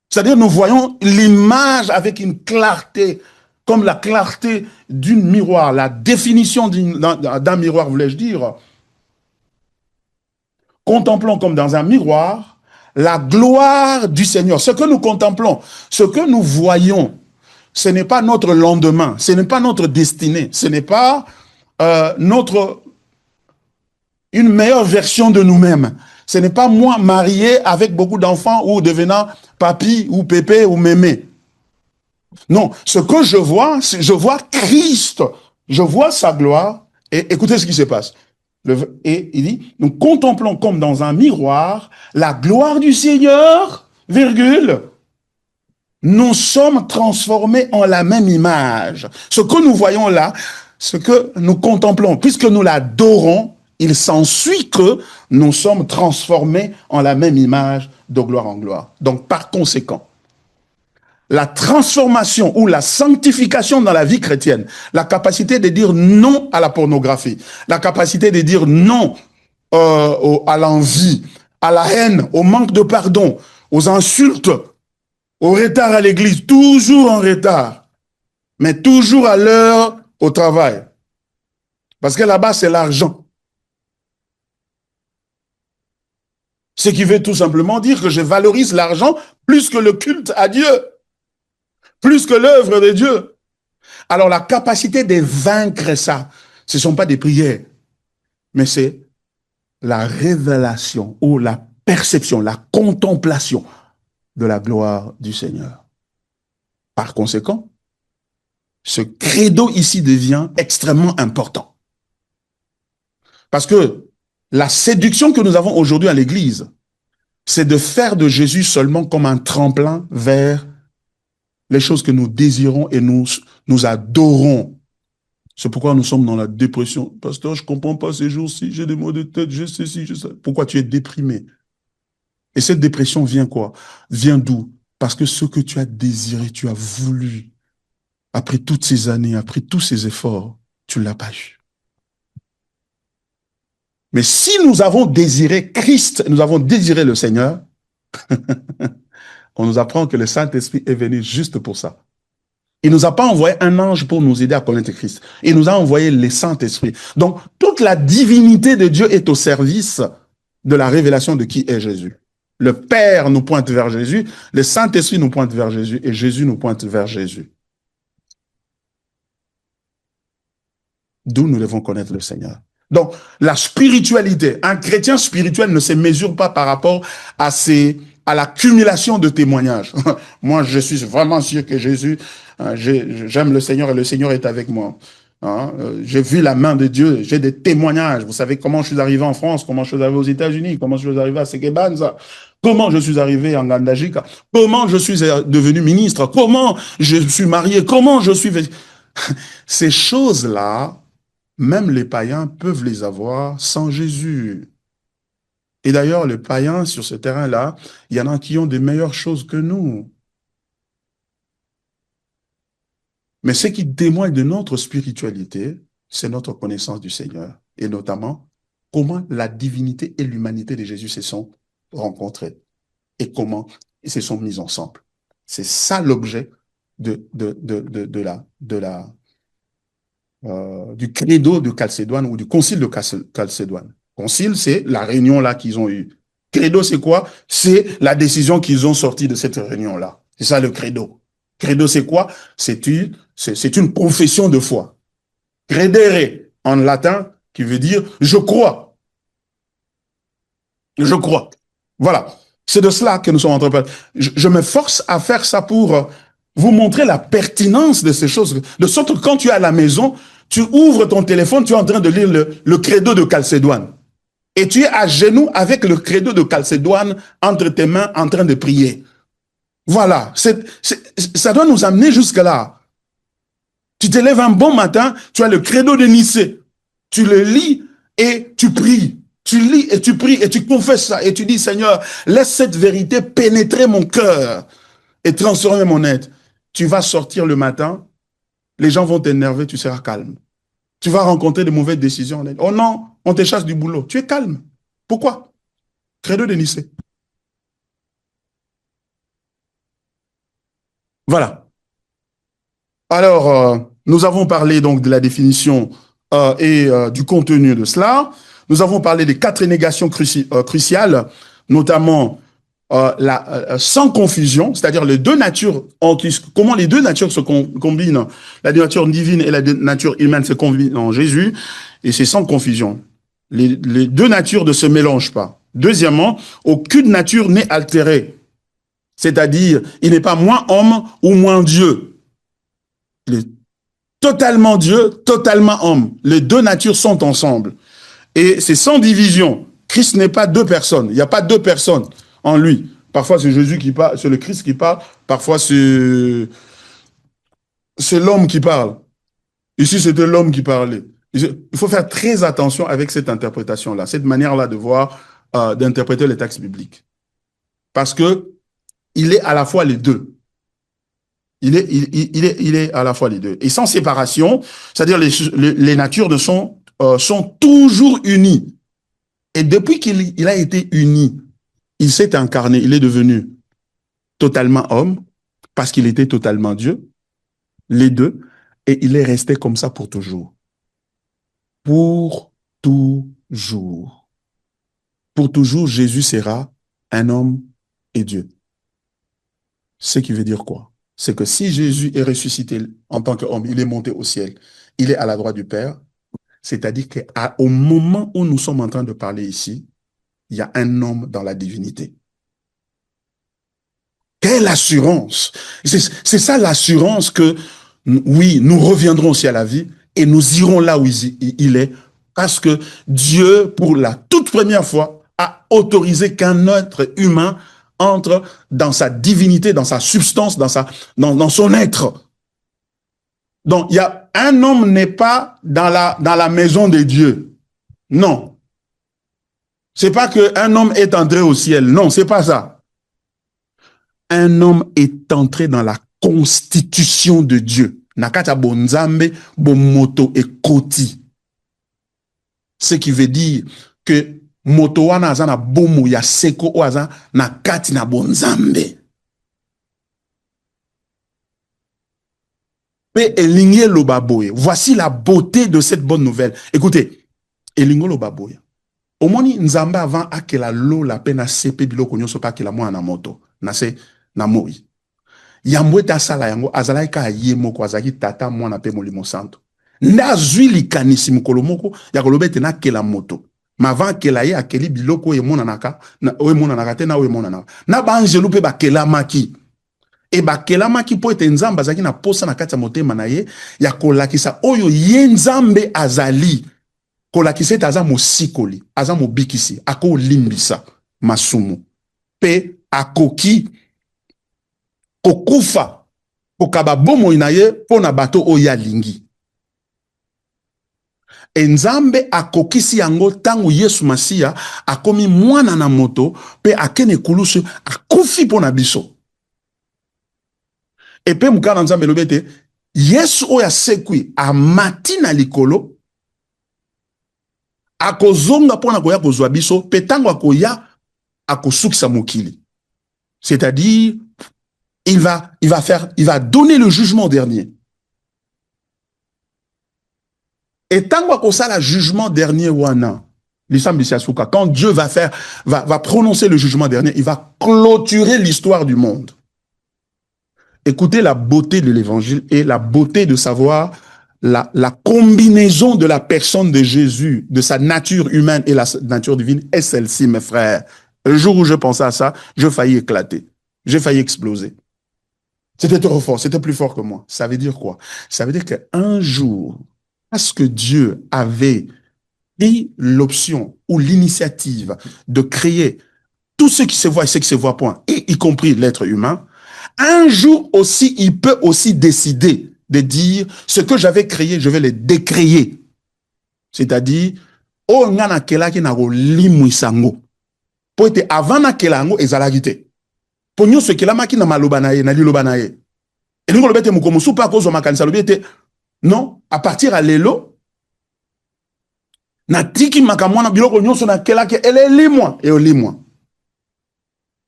C'est-à-dire nous voyons l'image avec une clarté, comme la clarté d'un miroir, la définition d'un miroir, voulais-je dire. Contemplons comme dans un miroir la gloire du Seigneur. Ce que nous contemplons, ce que nous voyons, ce n'est pas notre lendemain, ce n'est pas notre destinée, ce n'est pas une meilleure version de nous-mêmes. Ce n'est pas moi marié avec beaucoup d'enfants ou devenant papi ou pépé ou mémé. Non, ce que je vois Christ, je vois sa gloire, et écoutez ce qui se passe. Et il dit, nous contemplons comme dans un miroir la gloire du Seigneur, virgule, nous sommes transformés en la même image. Ce que nous voyons là, ce que nous contemplons, puisque nous l'adorons, il s'ensuit que nous sommes transformés en la même image de gloire en gloire. Donc, par conséquent, la transformation ou la sanctification dans la vie chrétienne, la capacité de dire non à la pornographie, la capacité de dire non à l'envie, à la haine, au manque de pardon, aux insultes, au retard à l'église, toujours en retard, mais toujours à l'heure au travail. Parce que là-bas, c'est l'argent. Ce qui veut tout simplement dire que je valorise l'argent plus que le culte à Dieu, plus que l'œuvre de Dieu. Alors la capacité de vaincre ça, ce ne sont pas des prières, mais c'est la révélation ou la perception, la contemplation de la gloire du Seigneur. Par conséquent, ce credo ici devient extrêmement important. Parce que la séduction que nous avons aujourd'hui à l'Église, c'est de faire de Jésus seulement comme un tremplin vers les choses que nous désirons et nous adorons. C'est pourquoi nous sommes dans la dépression. Pasteur, je ne comprends pas ces jours-ci, j'ai des maux de tête, je sais si, je sais. Pourquoi tu es déprimé? Et cette dépression vient quoi? Vient d'où? Parce que ce que tu as désiré, tu as voulu, après toutes ces années, après tous ces efforts, tu ne l'as pas eu. Mais si nous avons désiré Christ, nous avons désiré le Seigneur, on nous apprend que le Saint-Esprit est venu juste pour ça. Il ne nous a pas envoyé un ange pour nous aider à connaître Christ. Il nous a envoyé le Saint-Esprit. Donc, toute la divinité de Dieu est au service de la révélation de qui est Jésus. Le Père nous pointe vers Jésus, le Saint-Esprit nous pointe vers Jésus et Jésus nous pointe vers Jésus. D'où nous devons connaître le Seigneur. Donc, la spiritualité, un chrétien spirituel ne se mesure pas par rapport à l'accumulation de témoignages. Moi, je suis vraiment sûr que Jésus, j'aime le Seigneur et le Seigneur est avec moi. J'ai vu la main de Dieu, j'ai des témoignages. Vous savez comment je suis arrivé en France, comment je suis arrivé aux États-Unis, comment je suis arrivé à Sekebanza, comment je suis arrivé en Gandajika, comment je suis devenu ministre, comment je suis marié, comment je suis... Ces choses-là, même les païens peuvent les avoir sans Jésus. Et d'ailleurs, les païens, sur ce terrain-là, il y en a qui ont de meilleures choses que nous. Mais ce qui témoigne de notre spiritualité, c'est notre connaissance du Seigneur. Et notamment, comment la divinité et l'humanité de Jésus se sont rencontrées. Et comment ils se sont mis ensemble. C'est ça l'objet du credo de Chalcédoine ou du concile de Chalcédoine. Concile, c'est la réunion là qu'ils ont eue. Credo, c'est quoi? C'est la décision qu'ils ont sortie de cette réunion-là. C'est ça le credo. Credo, c'est quoi? C'est une confession de foi. Credere, en latin, qui veut dire « je crois ». Je crois. Voilà. C'est de cela que nous sommes en train de parler. Je me force à faire ça pour vous montrer la pertinence de ces choses. De sorte que quand tu es à la maison, tu ouvres ton téléphone, tu es en train de lire le credo de Chalcédoine. Et tu es à genoux avec le credo de Chalcédoine entre tes mains en train de prier. Voilà. Ça doit nous amener jusque-là. Tu te lèves un bon matin, tu as le credo de Nicée. Tu le lis et tu pries. Tu lis et tu pries et tu confesses ça. Et tu dis, Seigneur, laisse cette vérité pénétrer mon cœur et transformer mon être. Tu vas sortir le matin, les gens vont t'énerver, tu seras calme. Tu vas rencontrer de mauvaises décisions. Oh non, on te chasse du boulot. Tu es calme. Pourquoi? Credo de Nicée. Voilà. Alors, nous avons parlé donc de la définition et du contenu de cela. Nous avons parlé des 4 négations cruciales, notamment sans confusion, c'est-à-dire les deux natures, comment les deux natures se combinent, la nature divine et la nature humaine se combinent en Jésus, et c'est sans confusion. Les deux natures ne se mélangent pas. Deuxièmement, aucune nature n'est altérée, c'est-à-dire il n'est pas moins homme ou moins Dieu. Il est totalement Dieu, totalement homme. Les deux natures sont ensemble. Et c'est sans division. Christ n'est pas deux personnes. Il n'y a pas deux personnes en lui. Parfois, c'est Jésus qui parle, c'est le Christ qui parle. Parfois, c'est l'homme qui parle. Ici, c'était l'homme qui parlait. Il faut faire très attention avec cette interprétation-là, cette manière-là de voir, d'interpréter les textes bibliques. Parce que il est à la fois les deux. Il est à la fois les deux. Et sans séparation, c'est-à-dire les natures sont toujours unies. Et depuis qu'il a été uni, il s'est incarné, il est devenu totalement homme, parce qu'il était totalement Dieu, les deux, et il est resté comme ça pour toujours. Pour toujours. Pour toujours, Jésus sera un homme et Dieu. Ce qui veut dire quoi? C'est que si Jésus est ressuscité en tant qu'homme, il est monté au ciel, il est à la droite du Père, c'est-à-dire qu'au moment où nous sommes en train de parler ici, il y a un homme dans la divinité. Quelle assurance! C'est ça l'assurance que, oui, nous reviendrons aussi à la vie et nous irons là où il est, parce que Dieu, pour la toute première fois, a autorisé qu'un être humain entre dans sa divinité, dans sa substance, dans son être. Donc, un homme n'est pas dans la maison de Dieu. Non. C'est pas qu'un homme est entré au ciel. Non, c'est pas ça. Un homme est entré dans la constitution de Dieu. Nakata bonzambe, bomoto et koti. Ce qui veut dire que moto wana aza na bomu ya seko o aza na kati na bonzambe. Pe elinge lo baboye. Voici la beauté de cette bonne nouvelle. Écoutez, elingo lo baboye. Omoni nzamba avant akela lo la pena sepe biloko nyonso pa akela mwana na moto. Na se na moi. Yambo eta sala yango azalaki ka ye moko azaki tata mwana pe molimo santo. Nda zwi likanisi mukolo moko ya kolobete na kela moto. Ma avant kela ye akeli biloko ye mona naka na oye mona naka te na oye mona naka. Na ba angelu pe ba kela maki. E ba kela maki po ete nzamba azaki na posa na kati ya motema na ye ya kolakisa oyo ye nzambe azali. Kolakisa ete aza mosikoli, aza mobikisi, ako limbisa masumu. Pe akoki kokufa kokaba bomoi na ye pona bato oyo alingi. Nzambe akokisi yango tango Yesu Masiya akomi mwana na moto pe akene kulusu akufi pona biso. Et pe mukana nzambe lobete Yesu oyo asekwi amati na likolo akozonga pona koya kozwa biso pe tango akoya akosukisa mokili. C'est-à-dire il va donner le jugement dernier. Et tant que ça le jugement dernier wana, quand Dieu va prononcer le jugement dernier, il va clôturer l'histoire du monde. Écoutez la beauté de l'évangile et la beauté de savoir la combinaison de la personne de Jésus, de sa nature humaine et la nature divine est celle-ci, mes frères. Le jour où je pensais à ça, je faillis éclater. J'ai failli exploser. C'était trop fort, c'était plus fort que moi. Ça veut dire quoi? Ça veut dire qu'un jour, parce que Dieu avait pris l'option ou l'initiative de créer tout ce qui se voit et ce qui se voit point, et y compris l'être humain, un jour aussi, il peut aussi décider de dire ce que j'avais créé, je vais le décréer. C'est-à-dire, oh, ngana kelaki na go limwisango. Po ete avant na kelango ezalaki te. Pognon ce qu'il a maki na maloba na ye, na liloba na ye. Et nous, le mukomusu pa kozo makanisa lobete. Non, à partir à l'élo, na tiki makamwana biloko nyonso na kelaki, elle est limwa, et au limwa.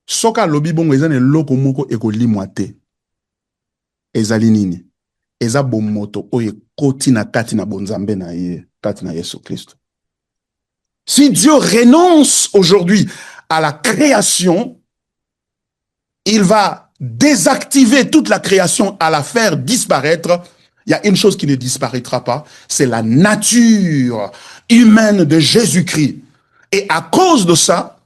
Soka lobi bongo ezane loko moko eko limwa te. Ezali nini. Eza bomoto oye koti na kati na bonzambe na ye, kati na Yesu Christ. Si Dieu renonce aujourd'hui à la création, il va désactiver toute la création à la faire disparaître. Il y a une chose qui ne disparaîtra pas, c'est la nature humaine de Jésus-Christ. Et à cause de ça,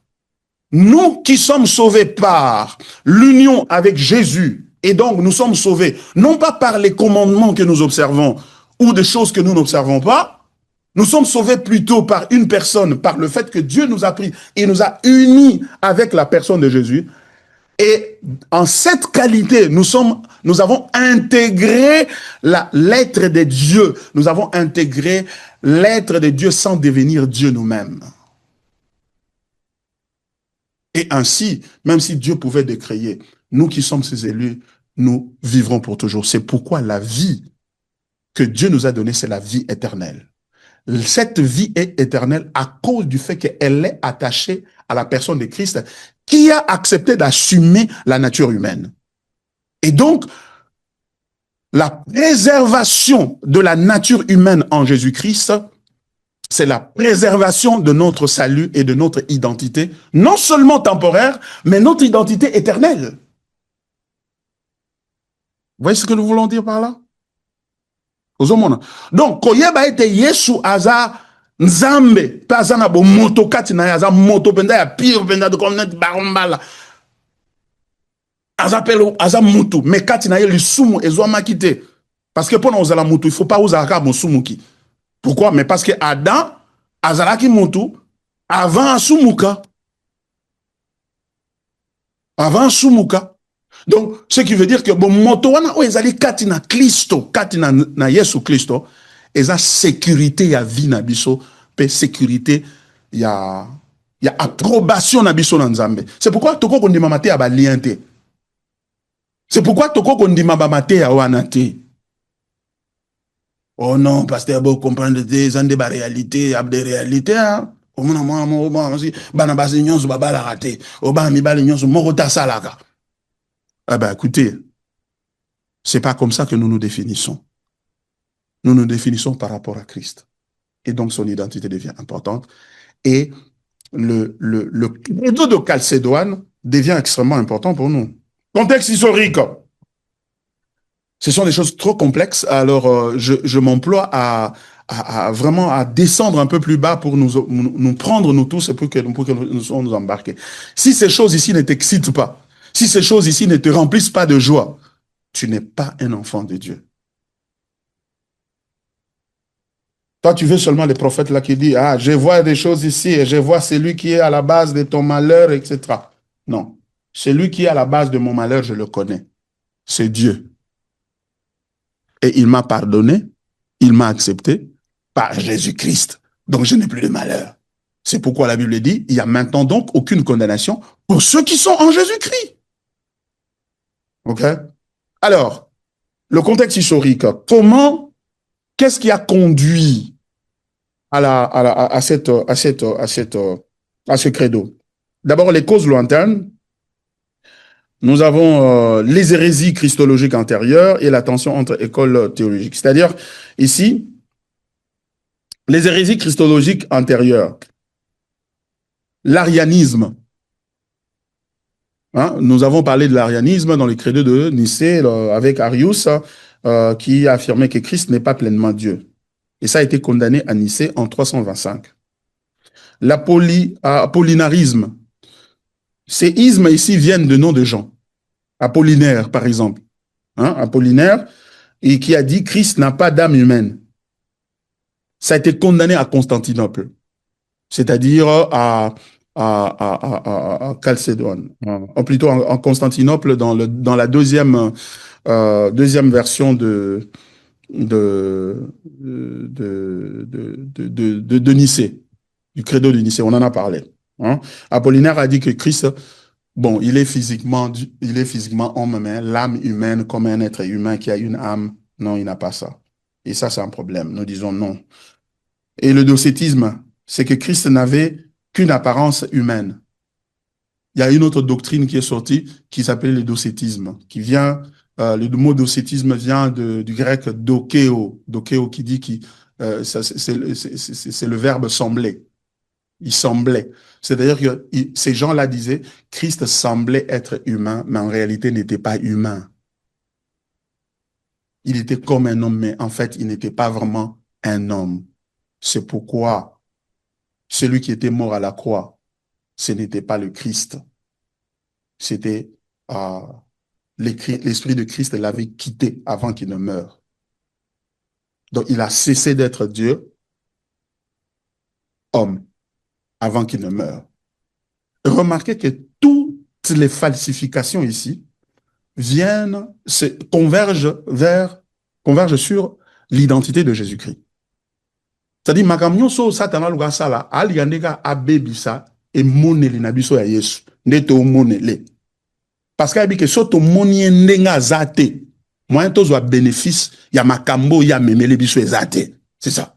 nous qui sommes sauvés par l'union avec Jésus, et donc nous sommes sauvés, non pas par les commandements que nous observons, ou des choses que nous n'observons pas, nous sommes sauvés plutôt par une personne, par le fait que Dieu nous a pris et nous a unis avec la personne de Jésus. Et en cette qualité, nous sommes Nous avons intégré l'être de Dieu. Nous avons intégré l'être de Dieu sans devenir Dieu nous-mêmes. Et ainsi, même si Dieu pouvait décréer, nous qui sommes ses élus, nous vivrons pour toujours. C'est pourquoi la vie que Dieu nous a donnée, c'est la vie éternelle. Cette vie est éternelle à cause du fait qu'elle est attachée à la personne de Christ qui a accepté d'assumer la nature humaine. Et donc, la préservation de la nature humaine en Jésus-Christ, c'est la préservation de notre salut et de notre identité, non seulement temporaire, mais notre identité éternelle. Vous voyez ce que nous voulons dire par là? Donc, koyeba ete Yesu aza nzambe, pe aza na bo moto kati na aza moto penda ya pire penda de comme net barombala. Aza mutu, mais kati na ye lisumu ezwama kite. Parce que pour ozala mutu, il faut pas uzalaka mosumuki. Pourquoi? Mais parce que Adam azalaki mutu avant asumuka. Avant asumuka. Donc, ce qui veut dire que bon moto wana o ezali kati na Kristo, kati na Yesu Kristo, eza sécurité ya vie na biso, pe sécurité ya approbation na biso na Nzambe. C'est pourquoi toko kondima mate ya balien te. C'est pourquoi toko kondima ba mate ya wana te. Oh non, pasteur, vous comprenez des ans de la réalité, il y a des réalités, hein. Au moins, moi, bana basi nyonso babala raté. Au bas mi bali nyonso morota salaka. Eh ben, écoutez, c'est pas comme ça que nous nous définissons. Nous nous définissons par rapport à Christ. Et donc, son identité devient importante. Et le credo de Chalcédoine devient extrêmement important pour nous. Contexte historique. Ce sont des choses trop complexes. Alors, je m'emploie à vraiment à descendre un peu plus bas pour nous prendre, nous tous, et pour que nous embarquer. Si ces choses ici ne t'excitent pas, si ces choses ici ne te remplissent pas de joie, tu n'es pas un enfant de Dieu. Toi, tu veux seulement les prophètes là qui disent, ah, je vois des choses ici et je vois celui qui est à la base de ton malheur, etc. Non. Celui qui est à la base de mon malheur, je le connais. C'est Dieu. Et il m'a pardonné, il m'a accepté par Jésus-Christ. Donc, je n'ai plus de malheur. C'est pourquoi la Bible dit, il n'y a maintenant donc aucune condamnation pour ceux qui sont en Jésus-Christ. OK? Alors, le contexte historique, qu'est-ce qui a conduit à ce credo? D'abord, les causes lointaines. Nous avons les hérésies christologiques antérieures et la tension entre écoles théologiques. C'est-à-dire, ici, les hérésies christologiques antérieures, l'arianisme. Hein, nous avons parlé de l'arianisme dans le credo de Nicée avec Arius, qui a affirmé que Christ n'est pas pleinement Dieu. Et ça a été condamné à Nicée en 325. L'apollinarisme. Ces ismes ici viennent de noms de gens. Apollinaire, par exemple. Hein, Apollinaire, et qui a dit Christ n'a pas d'âme humaine. Ça a été condamné à Constantinople, c'est-à-dire à Chalcédoine, plutôt en Constantinople, dans la deuxième version de Nicée, du credo de Nicée, on en a parlé. Hein. Apollinaire a dit que Christ, bon, il est physiquement homme, mais l'âme humaine comme un être humain qui a une âme, non, il n'a pas ça. Et ça, c'est un problème. Nous disons non. Et le docétisme, c'est que Christ n'avait qu'une apparence humaine. Il y a une autre doctrine qui est sortie qui s'appelle le docétisme, qui vient, le mot docétisme vient du grec dokeo, dokeo qui dit c'est le verbe sembler. Il semblait. C'est-à-dire que ces gens-là disaient, Christ semblait être humain, mais en réalité n'était pas humain. Il était comme un homme, mais en fait, il n'était pas vraiment un homme. C'est pourquoi celui qui était mort à la croix, ce n'était pas le Christ. C'était l'esprit de Christ l'avait quitté avant qu'il ne meure. Donc, il a cessé d'être Dieu, homme, avant qu'il ne meure. Remarquez que toutes les falsifications ici convergent sur l'identité de Jésus-Christ. C'est-à-dire, makamyo so satana luka sala, ali yandeka abebisa et monele na biso ya Yesu. Ndeto monele. Parce qu'il y a que soto moni ndenga zate. Moyen tozo a bénéfice, ya makambo ya memele biso ezate. C'est ça.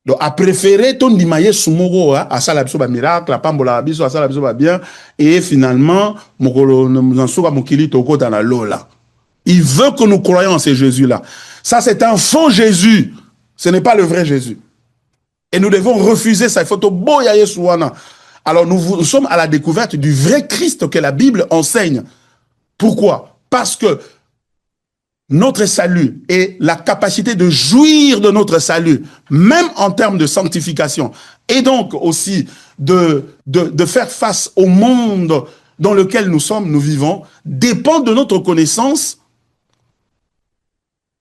Donc, à préférer ton dimaye sumoro à ça la biso ba miracle, la pambola biso à ça la biso ba bien, et finalement, mokolo nansuka mokili toko dans la lola. Il veut que nous croyions en ce Jésus-là. Ça, c'est un faux Jésus. Ce n'est pas le vrai Jésus. Et nous devons refuser ça. Il faut boya Yesouana. Alors, nous sommes à la découverte du vrai Christ que la Bible enseigne. Pourquoi? Parce que notre salut et la capacité de jouir de notre salut, même en termes de sanctification, et donc aussi de faire face au monde dans lequel nous vivons, dépend de notre connaissance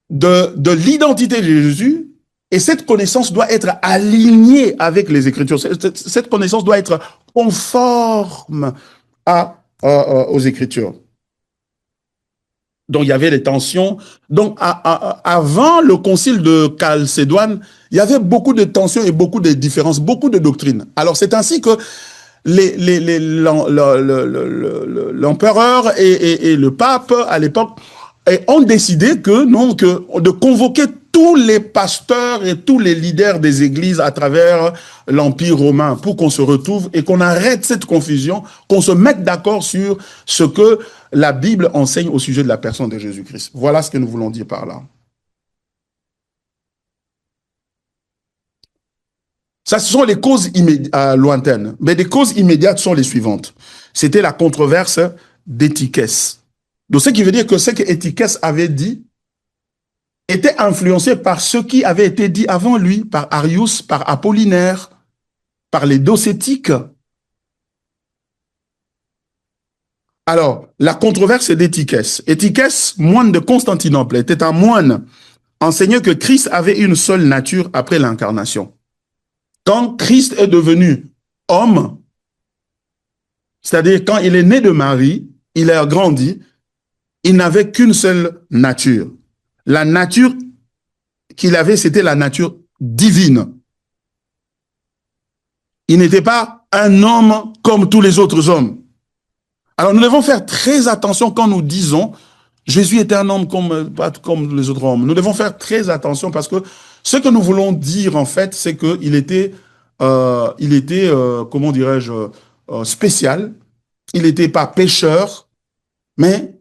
de l'identité de Jésus, et cette connaissance doit être alignée avec les Écritures. Cette connaissance doit être conforme aux Écritures. Donc, il y avait des tensions. Donc, avant le concile de Chalcédoine, il y avait beaucoup de tensions et beaucoup de différences, beaucoup de doctrines. Alors, c'est ainsi que l'empereur et le pape, à l'époque, ont décidé de convoquer tous les pasteurs et tous les leaders des églises à travers l'Empire romain pour qu'on se retrouve et qu'on arrête cette confusion, qu'on se mette d'accord sur ce que la Bible enseigne au sujet de la personne de Jésus-Christ. Voilà ce que nous voulons dire par là. Ça, ce sont les causes lointaines. Mais les causes immédiates sont les suivantes. C'était la controverse d'Étiquès. Donc, ce qui veut dire que ce que Étiquès avait dit était influencé par ce qui avait été dit avant lui, par Arius, par Apollinaire, par les docétiques. Alors, la controverse d'Étiquès. Étiquès, moine de Constantinople, était un moine enseignant que Christ avait une seule nature après l'incarnation. Quand Christ est devenu homme, c'est-à-dire quand il est né de Marie, il a grandi, il n'avait qu'une seule nature. La nature qu'il avait, c'était la nature divine. Il n'était pas un homme comme tous les autres hommes. Alors nous devons faire très attention quand nous disons Jésus était un homme pas comme les autres hommes. Nous devons faire très attention parce que ce que nous voulons dire en fait, c'est qu'il était, comment dirais-je, spécial. Il n'était pas pécheur, mais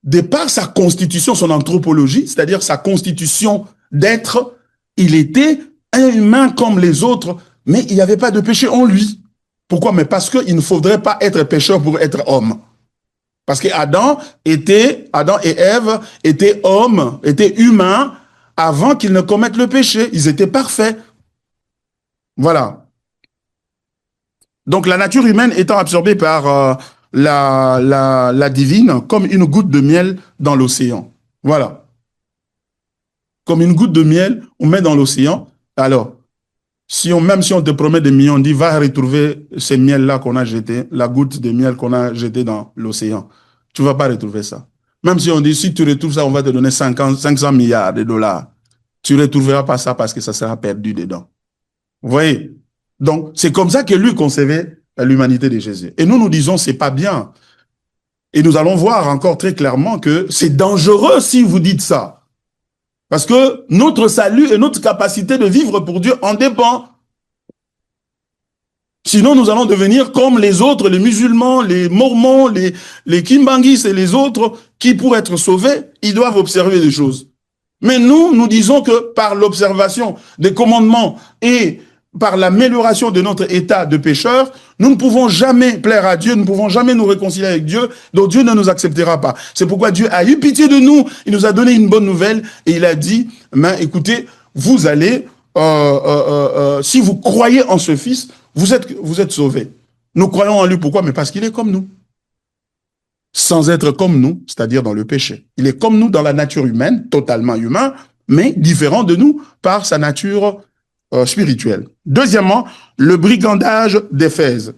de par sa constitution, son anthropologie, c'est-à-dire sa constitution d'être, il était un humain comme les autres, mais il n'y avait pas de péché en lui. Pourquoi? Mais parce qu'il ne faudrait pas être pécheur pour être homme. Parce que Adam et Ève étaient hommes, étaient humains avant qu'ils ne commettent le péché. Ils étaient parfaits. Voilà. Donc la nature humaine étant absorbée par la divine comme une goutte de miel dans l'océan. Voilà. Comme une goutte de miel, on met dans l'océan. Alors, même si on te promet des millions, on dit va retrouver ces miels-là qu'on a jetés, la goutte de miel qu'on a jetée dans l'océan. Tu ne vas pas retrouver ça. Même si on dit si tu retrouves ça, on va te donner 500 milliards de dollars. Tu ne retrouveras pas ça parce que ça sera perdu dedans. Vous voyez? Donc, c'est comme ça que lui concevait l'humanité de Jésus. Et nous disons, c'est pas bien. Et nous allons voir encore très clairement que c'est dangereux si vous dites ça. Parce que notre salut et notre capacité de vivre pour Dieu en dépend. Sinon, nous allons devenir comme les autres, les musulmans, les mormons, les kimbangis et les autres qui, pour être sauvés, ils doivent observer des choses. Mais nous disons que par l'observation des commandements et par l'amélioration de notre état de pécheur, nous ne pouvons jamais plaire à Dieu, nous ne pouvons jamais nous réconcilier avec Dieu, donc Dieu ne nous acceptera pas. C'est pourquoi Dieu a eu pitié de nous, il nous a donné une bonne nouvelle et il a dit, écoutez, vous allez, si vous croyez en ce Fils, vous êtes sauvés. Nous croyons en lui, pourquoi? Mais parce qu'il est comme nous. Sans être comme nous, c'est-à-dire dans le péché. Il est comme nous dans la nature humaine, totalement humain, mais différent de nous par sa nature spirituelle. Deuxièmement, le brigandage d'Éphèse.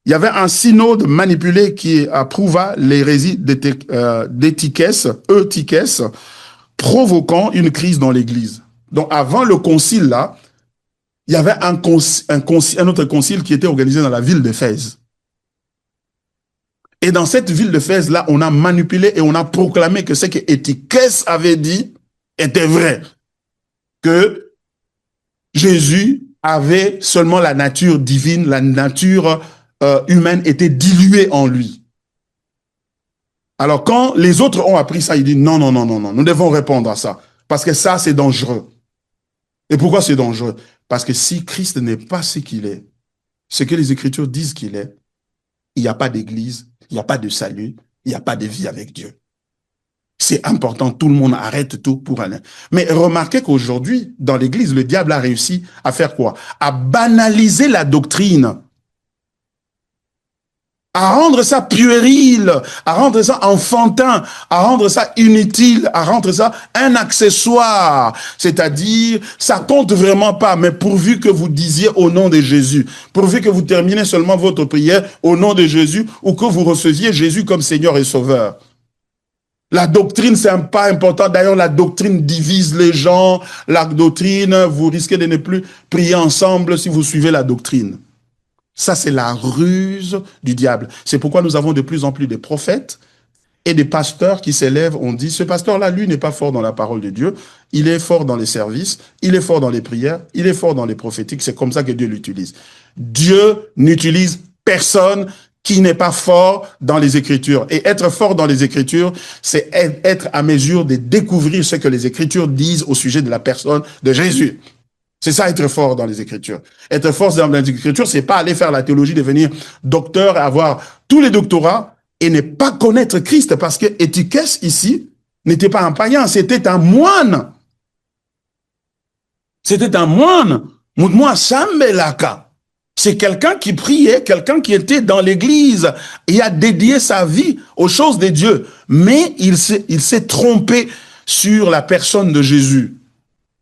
Il y avait un synode manipulé qui approuva l'hérésie d'Étiquès, Eutychès, provoquant une crise dans l'Église. Donc avant le concile, là, il y avait un autre concile qui était organisé dans la ville d'Éphèse. Et dans cette ville d'Éphèse, là, on a manipulé et on a proclamé que ce que Étiquès avait dit était vrai. Que Jésus avait seulement la nature divine, la nature humaine était diluée en lui. Alors quand les autres ont appris ça, ils disent non, non, non, non, non, nous devons répondre à ça. Parce que ça, c'est dangereux. Et pourquoi c'est dangereux? Parce que si Christ n'est pas ce qu'il est, ce que les Écritures disent qu'il est, il n'y a pas d'église, il n'y a pas de salut, il n'y a pas de vie avec Dieu. C'est important, tout le monde arrête tout pour aller. Mais remarquez qu'aujourd'hui, dans l'église, le diable a réussi à faire quoi? À banaliser la doctrine, à rendre ça puéril, à rendre ça enfantin, à rendre ça inutile, à rendre ça un accessoire. C'est-à-dire, ça compte vraiment pas, mais pourvu que vous disiez au nom de Jésus, pourvu que vous terminez seulement votre prière au nom de Jésus ou que vous receviez Jésus comme Seigneur et Sauveur. La doctrine, c'est pas important. D'ailleurs, la doctrine divise les gens. La doctrine, vous risquez de ne plus prier ensemble si vous suivez la doctrine. Ça, c'est la ruse du diable. C'est pourquoi nous avons de plus en plus de prophètes et des pasteurs qui s'élèvent. On dit, ce pasteur-là, lui, n'est pas fort dans la parole de Dieu. Il est fort dans les services. Il est fort dans les prières. Il est fort dans les prophétiques. C'est comme ça que Dieu l'utilise. Dieu n'utilise personne qui n'est pas fort dans les Écritures. Et être fort dans les Écritures, c'est être à mesure de découvrir ce que les Écritures disent au sujet de la personne de Jésus. C'est ça, être fort dans les Écritures. Être fort dans les Écritures, c'est pas aller faire la théologie, devenir docteur, avoir tous les doctorats et ne pas connaître Christ, parce que Étiquès, ici, n'était pas un païen, c'était un moine. C'était un moine. Moudmoua Sambelaka. C'est quelqu'un qui priait, quelqu'un qui était dans l'église et a dédié sa vie aux choses de Dieu. Mais il s'est trompé sur la personne de Jésus.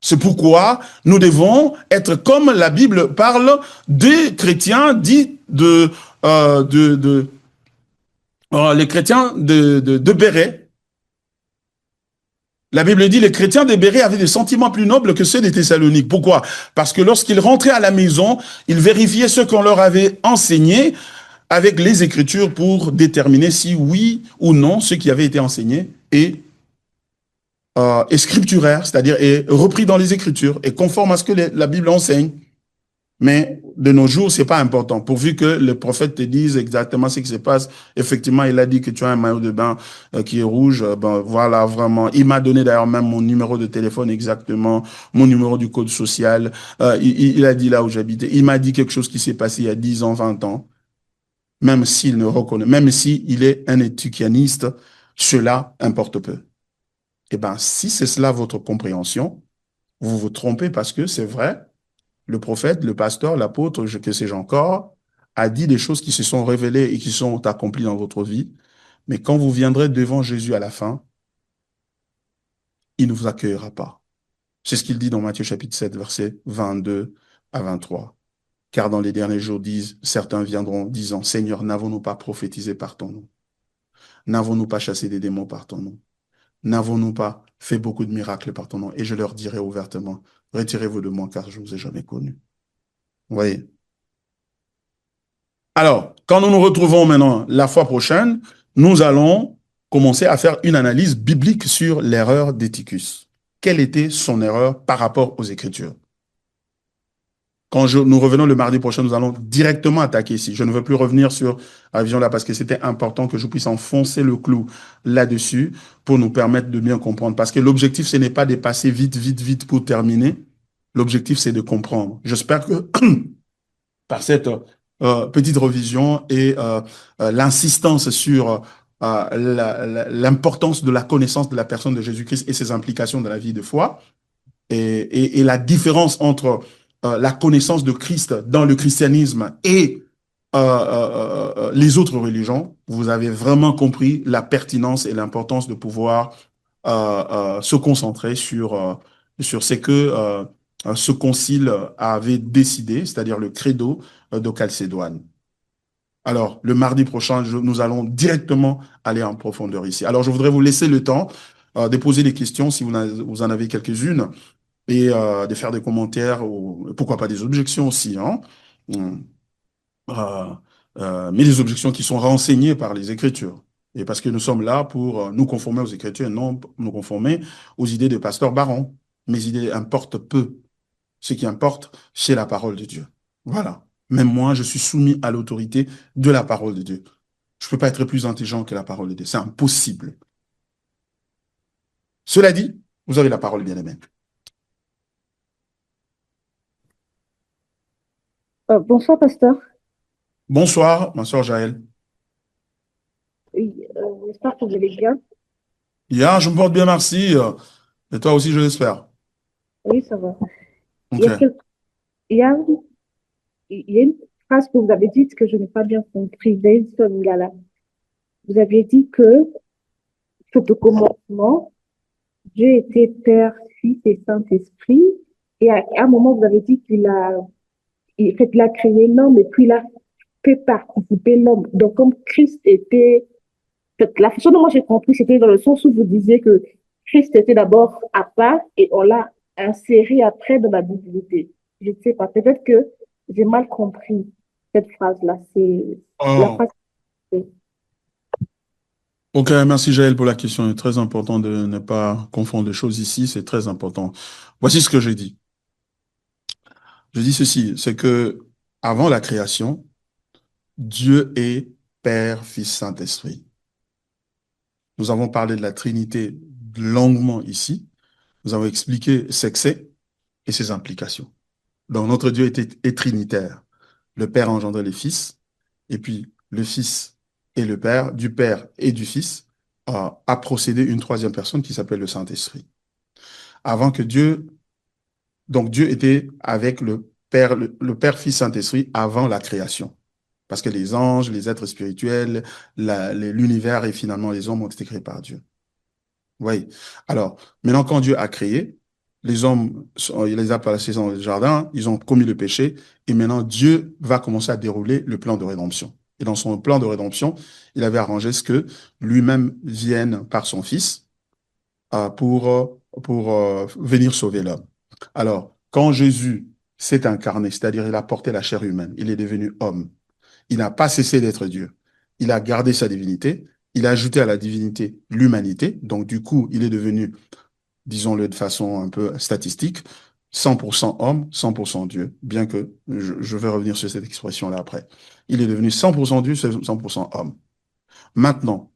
C'est pourquoi nous devons être comme la Bible parle des chrétiens dits les chrétiens de Béret. La Bible dit les chrétiens de Béret avaient des sentiments plus nobles que ceux des Thessaloniques. Pourquoi? Parce que lorsqu'ils rentraient à la maison, ils vérifiaient ce qu'on leur avait enseigné avec les Écritures pour déterminer si oui ou non ce qui avait été enseigné est scripturaire, c'est-à-dire est repris dans les Écritures et conforme à ce que la Bible enseigne. Mais de nos jours, c'est pas important. Pourvu que le prophète te dise exactement ce qui se passe. Effectivement, il a dit que tu as un maillot de bain qui est rouge. Ben voilà, vraiment. Il m'a donné d'ailleurs même mon numéro de téléphone exactement, mon numéro du code social. Il a dit là où j'habitais. Il m'a dit quelque chose qui s'est passé il y a 10 ans, 20 ans. Même s'il ne reconnaît, même s'il est un étudianiste, cela importe peu. Eh ben, si c'est cela votre compréhension, vous vous trompez parce que c'est vrai, le prophète, le pasteur, l'apôtre, que sais-je encore, a dit des choses qui se sont révélées et qui sont accomplies dans votre vie. Mais quand vous viendrez devant Jésus à la fin, il ne vous accueillera pas. C'est ce qu'il dit dans Matthieu chapitre 7, versets 22 à 23. Car dans les derniers jours, certains viendront disant, Seigneur, n'avons-nous pas prophétisé par ton nom? N'avons-nous pas chassé des démons par ton nom? N'avons-nous pas fait beaucoup de miracles par ton nom? Et je leur dirai ouvertement, retirez-vous de moi car je ne vous ai jamais connu. Vous voyez? Alors, quand nous nous retrouvons maintenant la fois prochaine, nous allons commencer à faire une analyse biblique sur l'erreur d'Éticus. Quelle était son erreur par rapport aux Écritures? Quand nous revenons le mardi prochain, nous allons directement attaquer ici. Je ne veux plus revenir sur la vision là parce que c'était important que je puisse enfoncer le clou là-dessus pour nous permettre de bien comprendre. Parce que l'objectif, ce n'est pas de passer vite, vite, vite pour terminer. L'objectif, c'est de comprendre. J'espère que par cette petite revision et l'insistance sur l'importance de la connaissance de la personne de Jésus-Christ et ses implications dans la vie de foi et la différence entre la connaissance de Christ dans le christianisme et les autres religions, vous avez vraiment compris la pertinence et l'importance de pouvoir se concentrer sur ce que ce concile avait décidé, c'est-à-dire le credo de Chalcédoine. Alors, le mardi prochain, nous allons directement aller en profondeur ici. Alors, je voudrais vous laisser le temps de poser des questions si vous en avez quelques-unes et de faire des commentaires ou pourquoi pas des objections aussi, hein. Hum, euh, mais des objections qui sont renseignées par les Écritures. Et parce que nous sommes là pour nous conformer aux Écritures et non nous conformer aux idées de Pasteur Baron. Mes idées importent peu. Ce qui importe, c'est la parole de Dieu. Voilà. Même moi, je suis soumis à l'autorité de la parole de Dieu. Je ne peux pas être plus intelligent que la parole de Dieu. C'est impossible. Cela dit, vous avez la parole, bien-aimé. Bonsoir, pasteur. Bonsoir, ma soeur Jaël. Oui, j'espère que vous allez bien. Je me porte bien, merci. Et toi aussi, je l'espère. Oui, ça va. Il y a, OK. quel- il y a, il y a une phrase que vous avez dite que je n'ai pas bien compris. Davidson Ngala. Vous aviez dit que, tout au commencement, Dieu était Père, Fils et Saint-Esprit. Et à un moment, vous avez dit en fait, il a créé l'homme et puis il a fait participer l'homme. Donc, comme Christ était, la façon dont moi j'ai compris, c'était dans le sens où vous disiez que Christ était d'abord à part et on l'a inséré après dans la divinité. Je ne sais pas, peut-être que j'ai mal compris cette phrase-là. C'est la Oh, phrase. OK, merci Jaël pour la question. Il est très important de ne pas confondre les choses ici. C'est très important. Voici ce que j'ai dit. Je dis ceci, c'est que avant la création, Dieu est Père, Fils, Saint-Esprit. Nous avons parlé de la Trinité longuement ici. Nous avons expliqué ce que c'est et ses implications. Donc, notre Dieu est trinitaire. Le Père a engendré le Fils, et puis le Fils et le Père, du Père et du Fils, a procédé une troisième personne qui s'appelle le Saint-Esprit. Avant que Dieu, donc Dieu était avec le Père, Fils, Saint-Esprit avant la création. Parce que les anges, les êtres spirituels, l'univers et finalement les hommes ont été créés par Dieu. Oui. Alors, maintenant, quand Dieu a créé, les hommes, il les a placés dans le jardin, ils ont commis le péché, et maintenant Dieu va commencer à dérouler le plan de rédemption. Et dans son plan de rédemption, il avait arrangé ce que lui-même vienne par son Fils pour venir sauver l'homme. Alors, quand Jésus s'est incarné, c'est-à-dire il a porté la chair humaine, il est devenu homme, il n'a pas cessé d'être Dieu. Il a gardé sa divinité, il a ajouté à la divinité l'humanité, donc du coup, il est devenu, disons-le de façon un peu statistique, 100% homme, 100% Dieu, bien que je vais revenir sur cette expression-là après. Il est devenu 100% Dieu, 100% homme. Maintenant,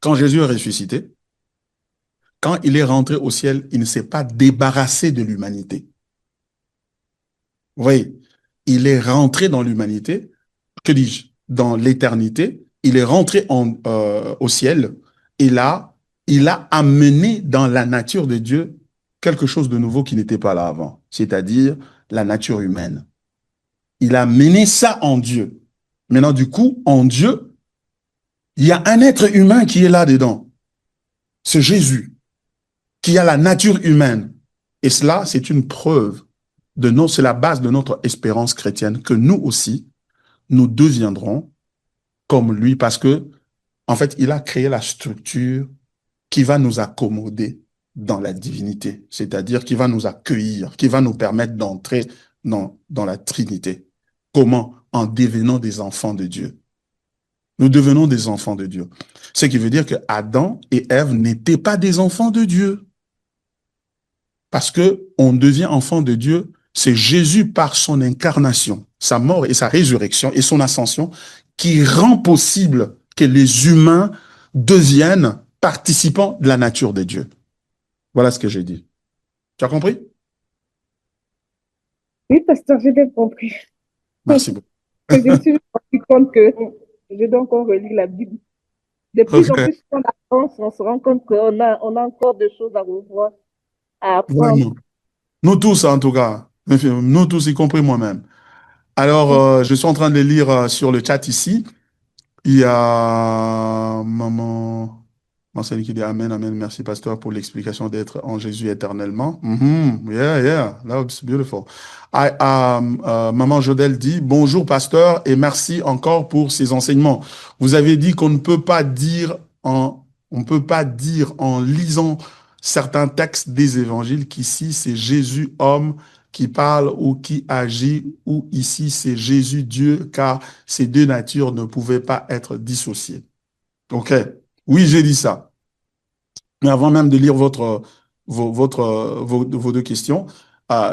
quand Jésus est ressuscité, quand il est rentré au ciel, il ne s'est pas débarrassé de l'humanité. Vous voyez, il est rentré dans l'humanité, que dis-je, dans l'éternité, il est rentré au ciel, et là, il a amené dans la nature de Dieu quelque chose de nouveau qui n'était pas là avant, c'est-à-dire la nature humaine. Il a mené ça en Dieu. Maintenant, du coup, en Dieu, il y a un être humain qui est là-dedans. C'est Jésus, qui a la nature humaine. Et cela, c'est une preuve c'est la base de notre espérance chrétienne que nous aussi, nous deviendrons comme lui parce que, en fait, il a créé la structure qui va nous accommoder dans la divinité, c'est-à-dire qui va nous accueillir, qui va nous permettre d'entrer dans la Trinité. Comment? En devenant des enfants de Dieu. Nous devenons des enfants de Dieu. Ce qui veut dire que Adam et Ève n'étaient pas des enfants de Dieu. Parce que on devient enfant de Dieu, c'est Jésus par son incarnation, sa mort et sa résurrection et son ascension qui rend possible que les humains deviennent participants de la nature de Dieu. Voilà ce que j'ai dit. Tu as compris? Oui, pasteur, j'ai bien compris. Merci beaucoup. Je me suis rendu compte que je dois encore relire la Bible. De plus en Ok, plus qu'on avance, on se rend compte on a encore des choses à revoir, à apprendre. vraiment. Nous tous, en tout cas. Nous tous, y compris moi-même. Alors, je suis en train de les lire sur le chat ici. Il y a maman. Marcel qui dit Amen, Amen. Merci, pasteur, pour l'explication d'être en Jésus éternellement. Mhm. Yeah, yeah, that's beautiful. Maman Jodel dit bonjour, pasteur, et merci encore pour ces enseignements. Vous avez dit qu'on ne peut pas dire on peut pas dire en lisant certains textes des évangiles qu'ici c'est Jésus homme qui parle ou qui agit, ou ici c'est Jésus Dieu, car ces deux natures ne pouvaient pas être dissociées. OK. Oui, j'ai dit ça. Mais avant même de lire vos deux questions,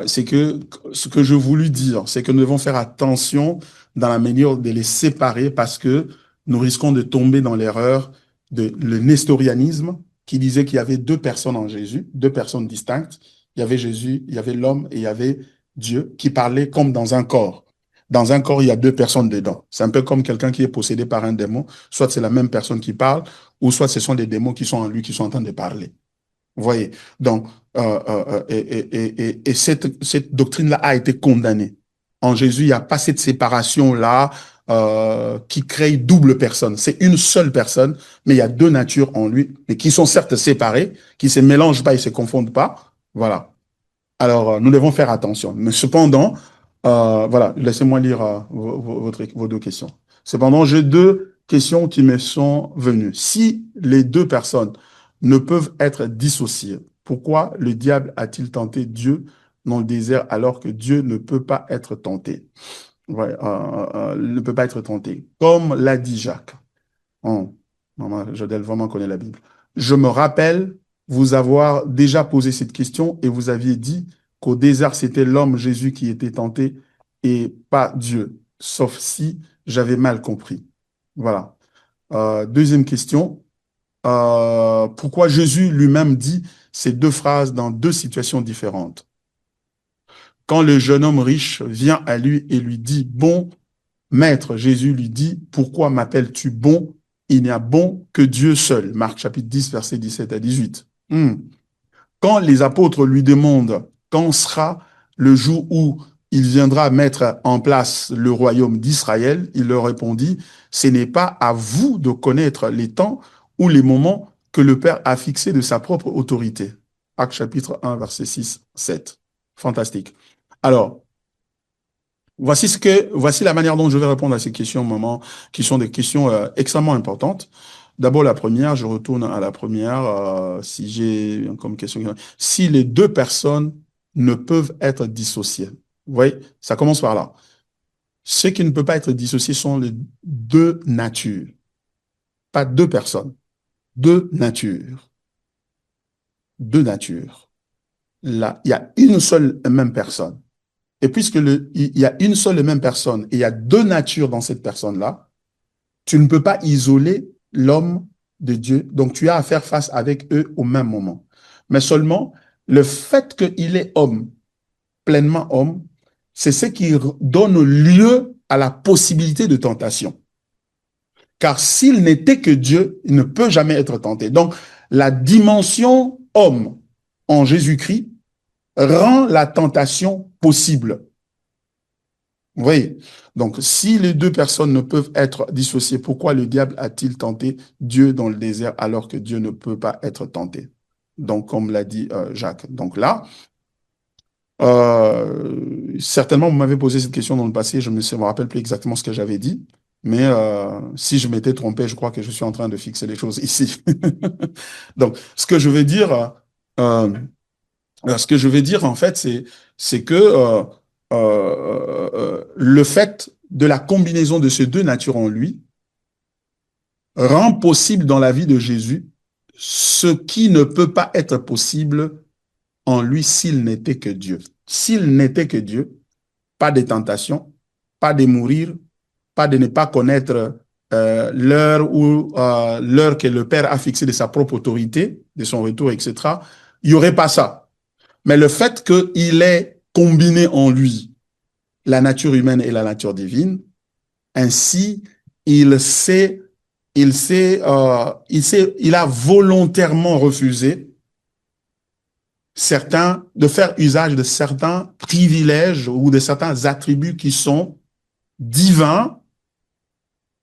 c'est que ce que je voulais dire, c'est que nous devons faire attention dans la manière de les séparer parce que nous risquons de tomber dans l'erreur de le nestorianisme qui disait qu'il y avait deux personnes en Jésus, deux personnes distinctes. Il y avait Jésus, il y avait l'homme et il y avait Dieu qui parlaient comme dans un corps. Dans un corps, il y a deux personnes dedans. C'est un peu comme quelqu'un qui est possédé par un démon. Soit c'est la même personne qui parle, ou soit ce sont des démons qui sont en lui, qui sont en train de parler. Vous voyez? Donc, et cette doctrine-là a été condamnée. En Jésus, il n'y a pas cette séparation-là qui crée double personne. C'est une seule personne, mais il y a deux natures en lui, mais qui sont certes séparées, qui ne se mélangent pas et ne se confondent pas. Voilà. Alors, nous devons faire attention. Mais cependant, voilà, laissez-moi lire vos deux questions. Cependant, j'ai deux questions qui me sont venues. Si les deux personnes ne peuvent être dissociées, pourquoi le diable a-t-il tenté Dieu dans le désert alors que Dieu ne peut pas être tenté? Ouais, ne peut pas être tenté. Comme l'a dit Jacques. Oh, maman Jodel vraiment connaît la Bible. Je me rappelle vous avoir déjà posé cette question et vous aviez dit qu'au désert, c'était l'homme Jésus qui était tenté et pas Dieu, sauf si j'avais mal compris. Voilà. Deuxième question. Pourquoi Jésus lui-même dit ces deux phrases dans deux situations différentes? Quand le jeune homme riche vient à lui et lui dit, bon, Maître, Jésus lui dit, pourquoi m'appelles-tu bon? Il n'y a bon que Dieu seul. Marc chapitre 10, versets 17 à 18. Quand les apôtres lui demandent quand sera le jour où il viendra mettre en place le royaume d'Israël, il leur répondit, ce n'est pas à vous de connaître les temps ou les moments que le Père a fixés de sa propre autorité. Acte chapitre 1, verset 6, 7. Fantastique. Alors, voici la manière dont je vais répondre à ces questions, maman, qui sont des questions extrêmement importantes. D'abord, la première, je retourne à la première, si j'ai comme question, si les deux personnes ne peuvent être dissociées. Vous voyez, ça commence par là. Ce qui ne peut pas être dissocié sont les deux natures. Pas deux personnes, deux natures. Deux natures. Là, il y a une seule et même personne. Et puisque il y a une seule et même personne et il y a deux natures dans cette personne-là, tu ne peux pas isoler l'homme de Dieu. Donc, tu as à faire face avec eux au même moment. Mais seulement, le fait qu'il est homme, pleinement homme, c'est ce qui donne lieu à la possibilité de tentation. Car s'il n'était que Dieu, il ne peut jamais être tenté. Donc, la dimension homme en Jésus-Christ rend la tentation possible. Vous voyez? Donc, si les deux personnes ne peuvent être dissociées, pourquoi le diable a-t-il tenté Dieu dans le désert alors que Dieu ne peut pas être tenté? Donc, comme l'a dit Jacques. Donc là, certainement, vous m'avez posé cette question dans le passé, je ne me rappelle plus exactement ce que j'avais dit, mais si je m'étais trompé, je crois que je suis en train de fixer les choses ici. Donc, ce que je veux dire, en fait, c'est que le fait de la combinaison de ces deux natures en lui rend possible dans la vie de Jésus ce qui ne peut pas être possible en lui s'il n'était que Dieu. S'il n'était que Dieu, pas de tentation, pas de mourir, pas de ne pas connaître l'heure que le Père a fixée de sa propre autorité, de son retour, etc. Il n'y aurait pas ça. Mais le fait qu'il ait combiné en lui la nature humaine et la nature divine, ainsi, il a volontairement refusé de faire usage de certains privilèges ou de certains attributs qui sont divins,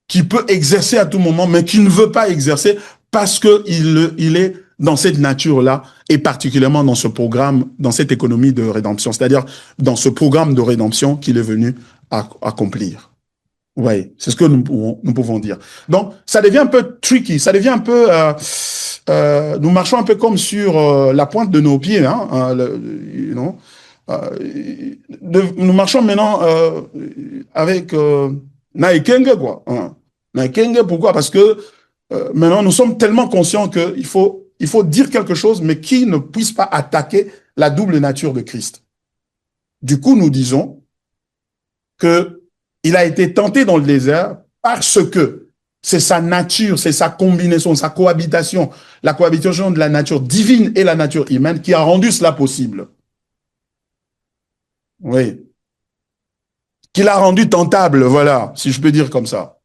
qu'il peut exercer à tout moment, mais qu'il ne veut pas exercer parce que il est dans cette nature-là et particulièrement dans ce programme, dans cette économie de rédemption, c'est-à-dire dans ce programme de rédemption qu'il est venu accomplir. Oui, c'est ce que nous pouvons dire. Donc, ça devient un peu tricky, ça devient un peu... nous marchons un peu comme sur la pointe de nos pieds, hein, you know, nous marchons maintenant avec Naikenge, quoi. Hein. Naikenge, pourquoi? Parce que maintenant, nous sommes tellement conscients il faut dire quelque chose, mais qui ne puisse pas attaquer la double nature de Christ. Du coup, nous disons que il a été tenté dans le désert parce que c'est sa nature, c'est sa combinaison, sa cohabitation, la cohabitation de la nature divine et la nature humaine qui a rendu cela possible. Oui. Qui l'a rendu tentable, voilà, si je peux dire comme ça.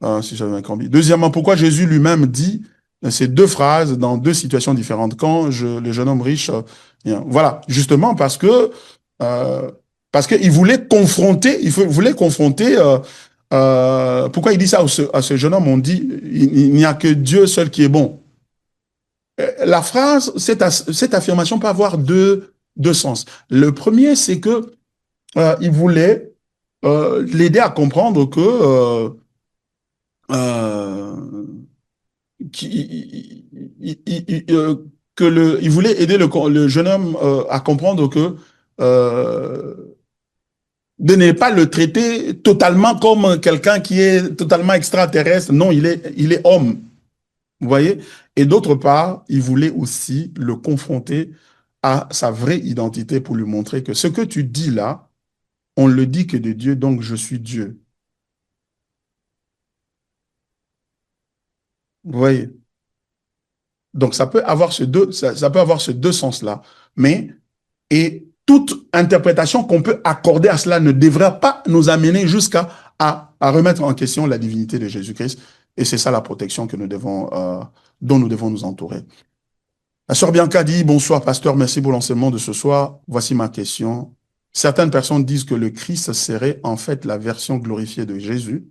Ah, si j'avais un cambi. Deuxièmement, pourquoi Jésus lui-même dit ces deux phrases dans deux situations différentes quand le jeune homme riche, voilà, justement euh, parce qu'il voulait confronter, voulait confronter. Pourquoi il dit ça à ce jeune homme? On dit il n'y a que Dieu seul qui est bon. La phrase, cette affirmation peut avoir deux sens. Le premier, c'est que il voulait l'aider à comprendre que euh, il voulait aider le jeune homme à comprendre que euh, de ne pas le traiter totalement comme quelqu'un qui est totalement extraterrestre. Non, il est homme. Vous voyez? Et d'autre part, il voulait aussi le confronter à sa vraie identité pour lui montrer que ce que tu dis là, on le dit que de Dieu, donc je suis Dieu. Vous voyez? Donc ça peut avoir ça peut avoir ce deux sens-là. Mais et toute interprétation qu'on peut accorder à cela ne devrait pas nous amener jusqu'à à remettre en question la divinité de Jésus-Christ. Et c'est ça la protection que nous devons, dont nous devons nous entourer. La sœur Bianca dit, bonsoir pasteur, merci pour l'enseignement de ce soir. Voici ma question. Certaines personnes disent que le Christ serait en fait la version glorifiée de Jésus,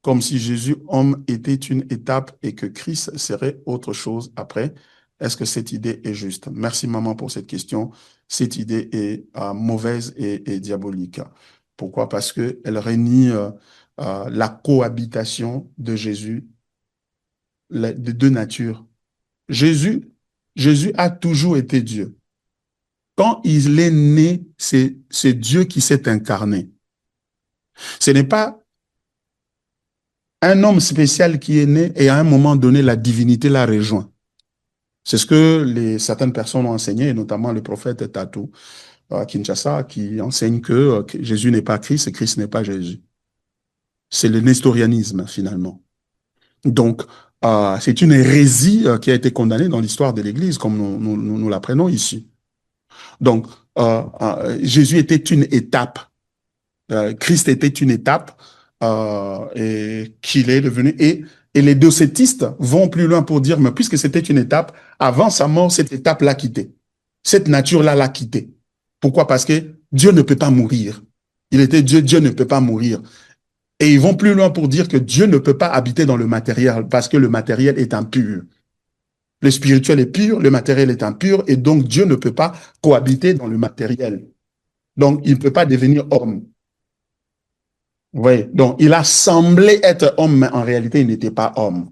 comme si Jésus, homme, était une étape et que Christ serait autre chose après. Est-ce que cette idée est juste? Merci, maman, pour cette question. Cette idée est mauvaise et diabolique. Pourquoi? Parce qu'elle renie la cohabitation de Jésus, de deux natures. Jésus, Jésus a toujours été Dieu. Quand il est né, c'est Dieu qui s'est incarné. Ce n'est pas un homme spécial qui est né et à un moment donné, la divinité l'a rejoint. C'est ce que certaines personnes ont enseigné, et notamment le prophète Tatou à Kinshasa, qui enseigne que Jésus n'est pas Christ et Christ n'est pas Jésus. C'est le nestorianisme, finalement. Donc, c'est une hérésie qui a été condamnée dans l'histoire de l'Église, comme nous l'apprenons ici. Donc, Jésus était une étape. Christ était une étape et qu'il est devenu. Et les docétistes vont plus loin pour dire, mais puisque c'était une étape, avant sa mort, cette étape l'a quitté. Cette nature-là l'a quitté. Pourquoi? Parce que Dieu ne peut pas mourir. Il était Dieu, Dieu ne peut pas mourir. Et ils vont plus loin pour dire que Dieu ne peut pas habiter dans le matériel parce que le matériel est impur. Le spirituel est pur, le matériel est impur, et donc Dieu ne peut pas cohabiter dans le matériel. Donc, il ne peut pas devenir homme. Oui, donc il a semblé être homme, mais en réalité, il n'était pas homme.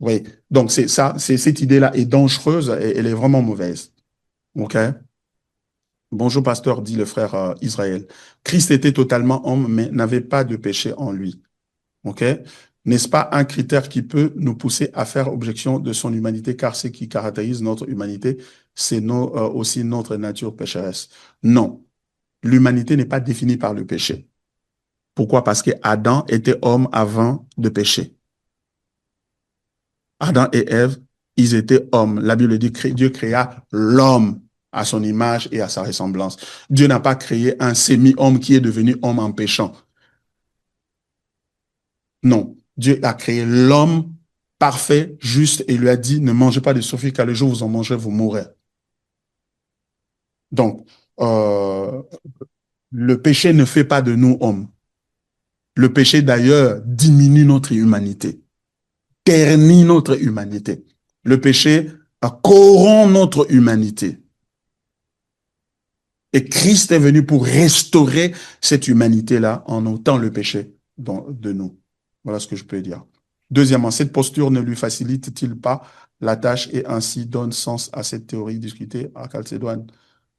Oui, donc c'est ça, cette idée-là est dangereuse et elle est vraiment mauvaise. OK? Bonjour, pasteur, dit le frère Israël. Christ était totalement homme, mais n'avait pas de péché en lui. OK? N'est-ce pas un critère qui peut nous pousser à faire objection de son humanité, car ce qui caractérise notre humanité, c'est aussi notre nature pécheresse? Non, l'humanité n'est pas définie par le péché. Pourquoi? Parce que Adam était homme avant de pécher. Adam et Ève, ils étaient hommes. La Bible dit que Dieu créa l'homme à son image et à sa ressemblance. Dieu n'a pas créé un semi-homme qui est devenu homme en péchant. Non, Dieu a créé l'homme parfait, juste, et lui a dit, ne mangez pas de souffle, car le jour où vous en mangerez, vous mourrez. Donc, le péché ne fait pas de nous hommes. Le péché, d'ailleurs, diminue notre humanité. ternit notre humanité. Le péché corrompt notre humanité. Et Christ est venu pour restaurer cette humanité-là en ôtant le péché de nous. Voilà ce que je peux dire. Deuxièmement, cette posture ne lui facilite-t-il pas la tâche et ainsi donne sens à cette théorie discutée à Chalcédoine?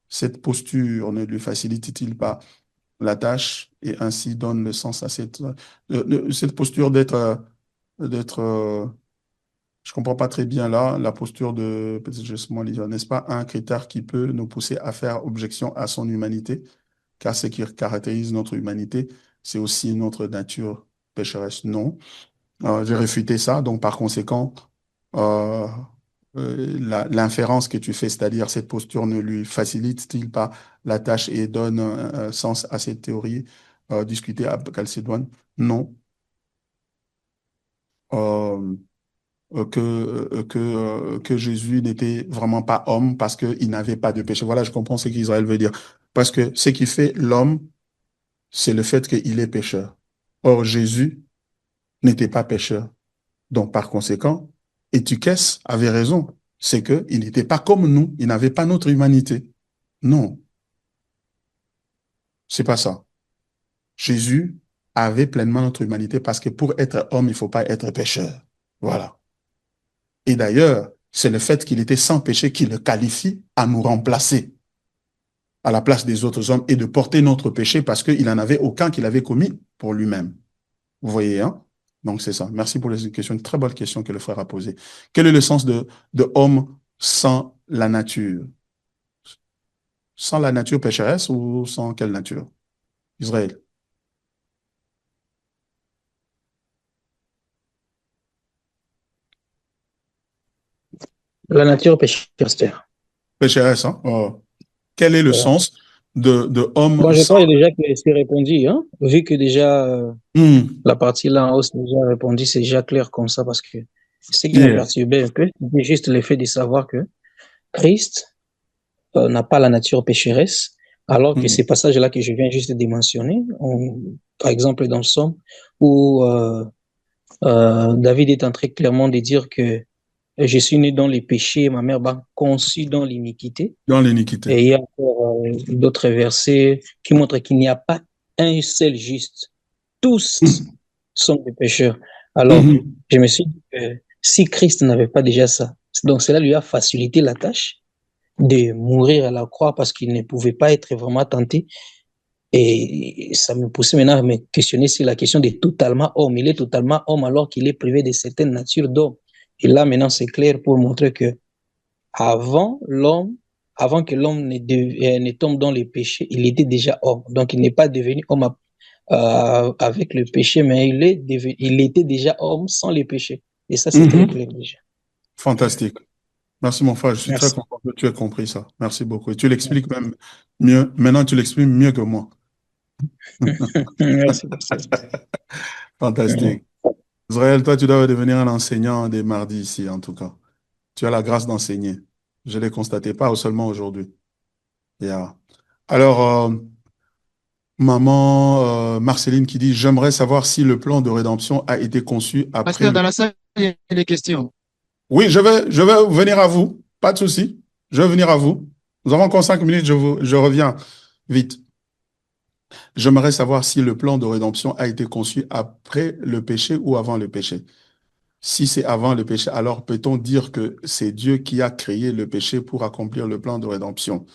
Cette posture ne lui facilite-t-il pas la tâche et ainsi donne le sens à cette posture d'être, je comprends pas très bien là, la posture de, peut-être justement, n'est-ce pas un critère qui peut nous pousser à faire objection à son humanité, car ce qui caractérise notre humanité, c'est aussi notre nature pécheresse. Non. J'ai réfuté ça, donc par conséquent, euh, l'inférence que tu fais, c'est-à-dire cette posture ne lui facilite-t-il pas la tâche et donne un sens à cette théorie discutée à Chalcédoine? Non. Euh, que Jésus n'était vraiment pas homme parce qu'il n'avait pas de péché. Voilà, je comprends ce qu'Israël veut dire. Parce que ce qui fait l'homme, c'est le fait qu'il est pécheur. Or, Jésus n'était pas pécheur. Donc, par conséquent, Étiquette avait raison. C'est qu'il n'était pas comme nous. Il n'avait pas notre humanité. Non, c'est pas ça. Jésus avait pleinement notre humanité parce que pour être homme, il ne faut pas être pécheur. Voilà. Et d'ailleurs, c'est le fait qu'il était sans péché qui le qualifie à nous remplacer à la place des autres hommes et de porter notre péché parce qu'il n'en avait aucun qu'il avait commis pour lui-même. Vous voyez, hein? Donc c'est ça. Merci pour les questions. Une très bonne question que le frère a posée. Quel est le sens de homme sans la nature? Sans la nature pécheresse ou sans quelle nature? Israël. La nature pécheresse. Pécheresse, hein? Quel est le Voilà. sens de homme Bon, je sans... crois déjà que c'est répondu, hein, vu que déjà Hmm. la partie là en haut, c'est déjà répondu, c'est déjà clair comme ça, parce que ce qui m'a Yeah. perturbé un peu, c'est juste le fait de savoir que Christ n'a pas la nature pécheresse, alors que Hmm. ces passages-là que je viens juste de mentionner, par exemple dans le Somme, où David est en train clairement de dire que je suis né dans les péchés, ma mère m'a conçu dans l'iniquité. Dans l'iniquité. Et il y a encore d'autres versets qui montrent qu'il n'y a pas un seul juste. Tous Hmm. sont des pécheurs. Alors, Hmm. je me suis dit que si Christ n'avait pas déjà ça, donc cela lui a facilité la tâche de mourir à la croix parce qu'il ne pouvait pas être vraiment tenté. Et ça me poussait maintenant à me questionner sur la question de totalement homme. Il est totalement homme alors qu'il est privé de certaines natures d'homme. Et là, maintenant, c'est clair pour montrer que avant l'homme, avant que l'homme ne tombe dans les péchés, il était déjà homme. Donc, il n'est pas devenu homme avec le péché, mais il était déjà homme sans les péchés. Et ça, c'est très Hmm. clair déjà. Fantastique. Merci mon frère, je suis très Merci. content que tu aies compris ça. Merci beaucoup. Et tu l'expliques même mieux. Maintenant, tu l'expliques mieux que moi. Merci, pasteur. Fantastique. Israël, toi, tu dois devenir un enseignant des mardis ici, en tout cas. Tu as la grâce d'enseigner. Je ne l'ai constaté pas seulement aujourd'hui. Yeah. Alors, maman Marceline qui dit, j'aimerais savoir si le plan de rédemption a été conçu après Pasteur, le... dans la salle, il y a des questions. Oui, je vais venir à vous. Pas de souci. Je vais venir à vous. Nous avons encore 5 minutes, je reviens vite. J'aimerais savoir si le plan de rédemption a été conçu après le péché ou avant le péché. Si c'est avant le péché, alors peut-on dire que c'est Dieu qui a créé le péché pour accomplir le plan de rédemption?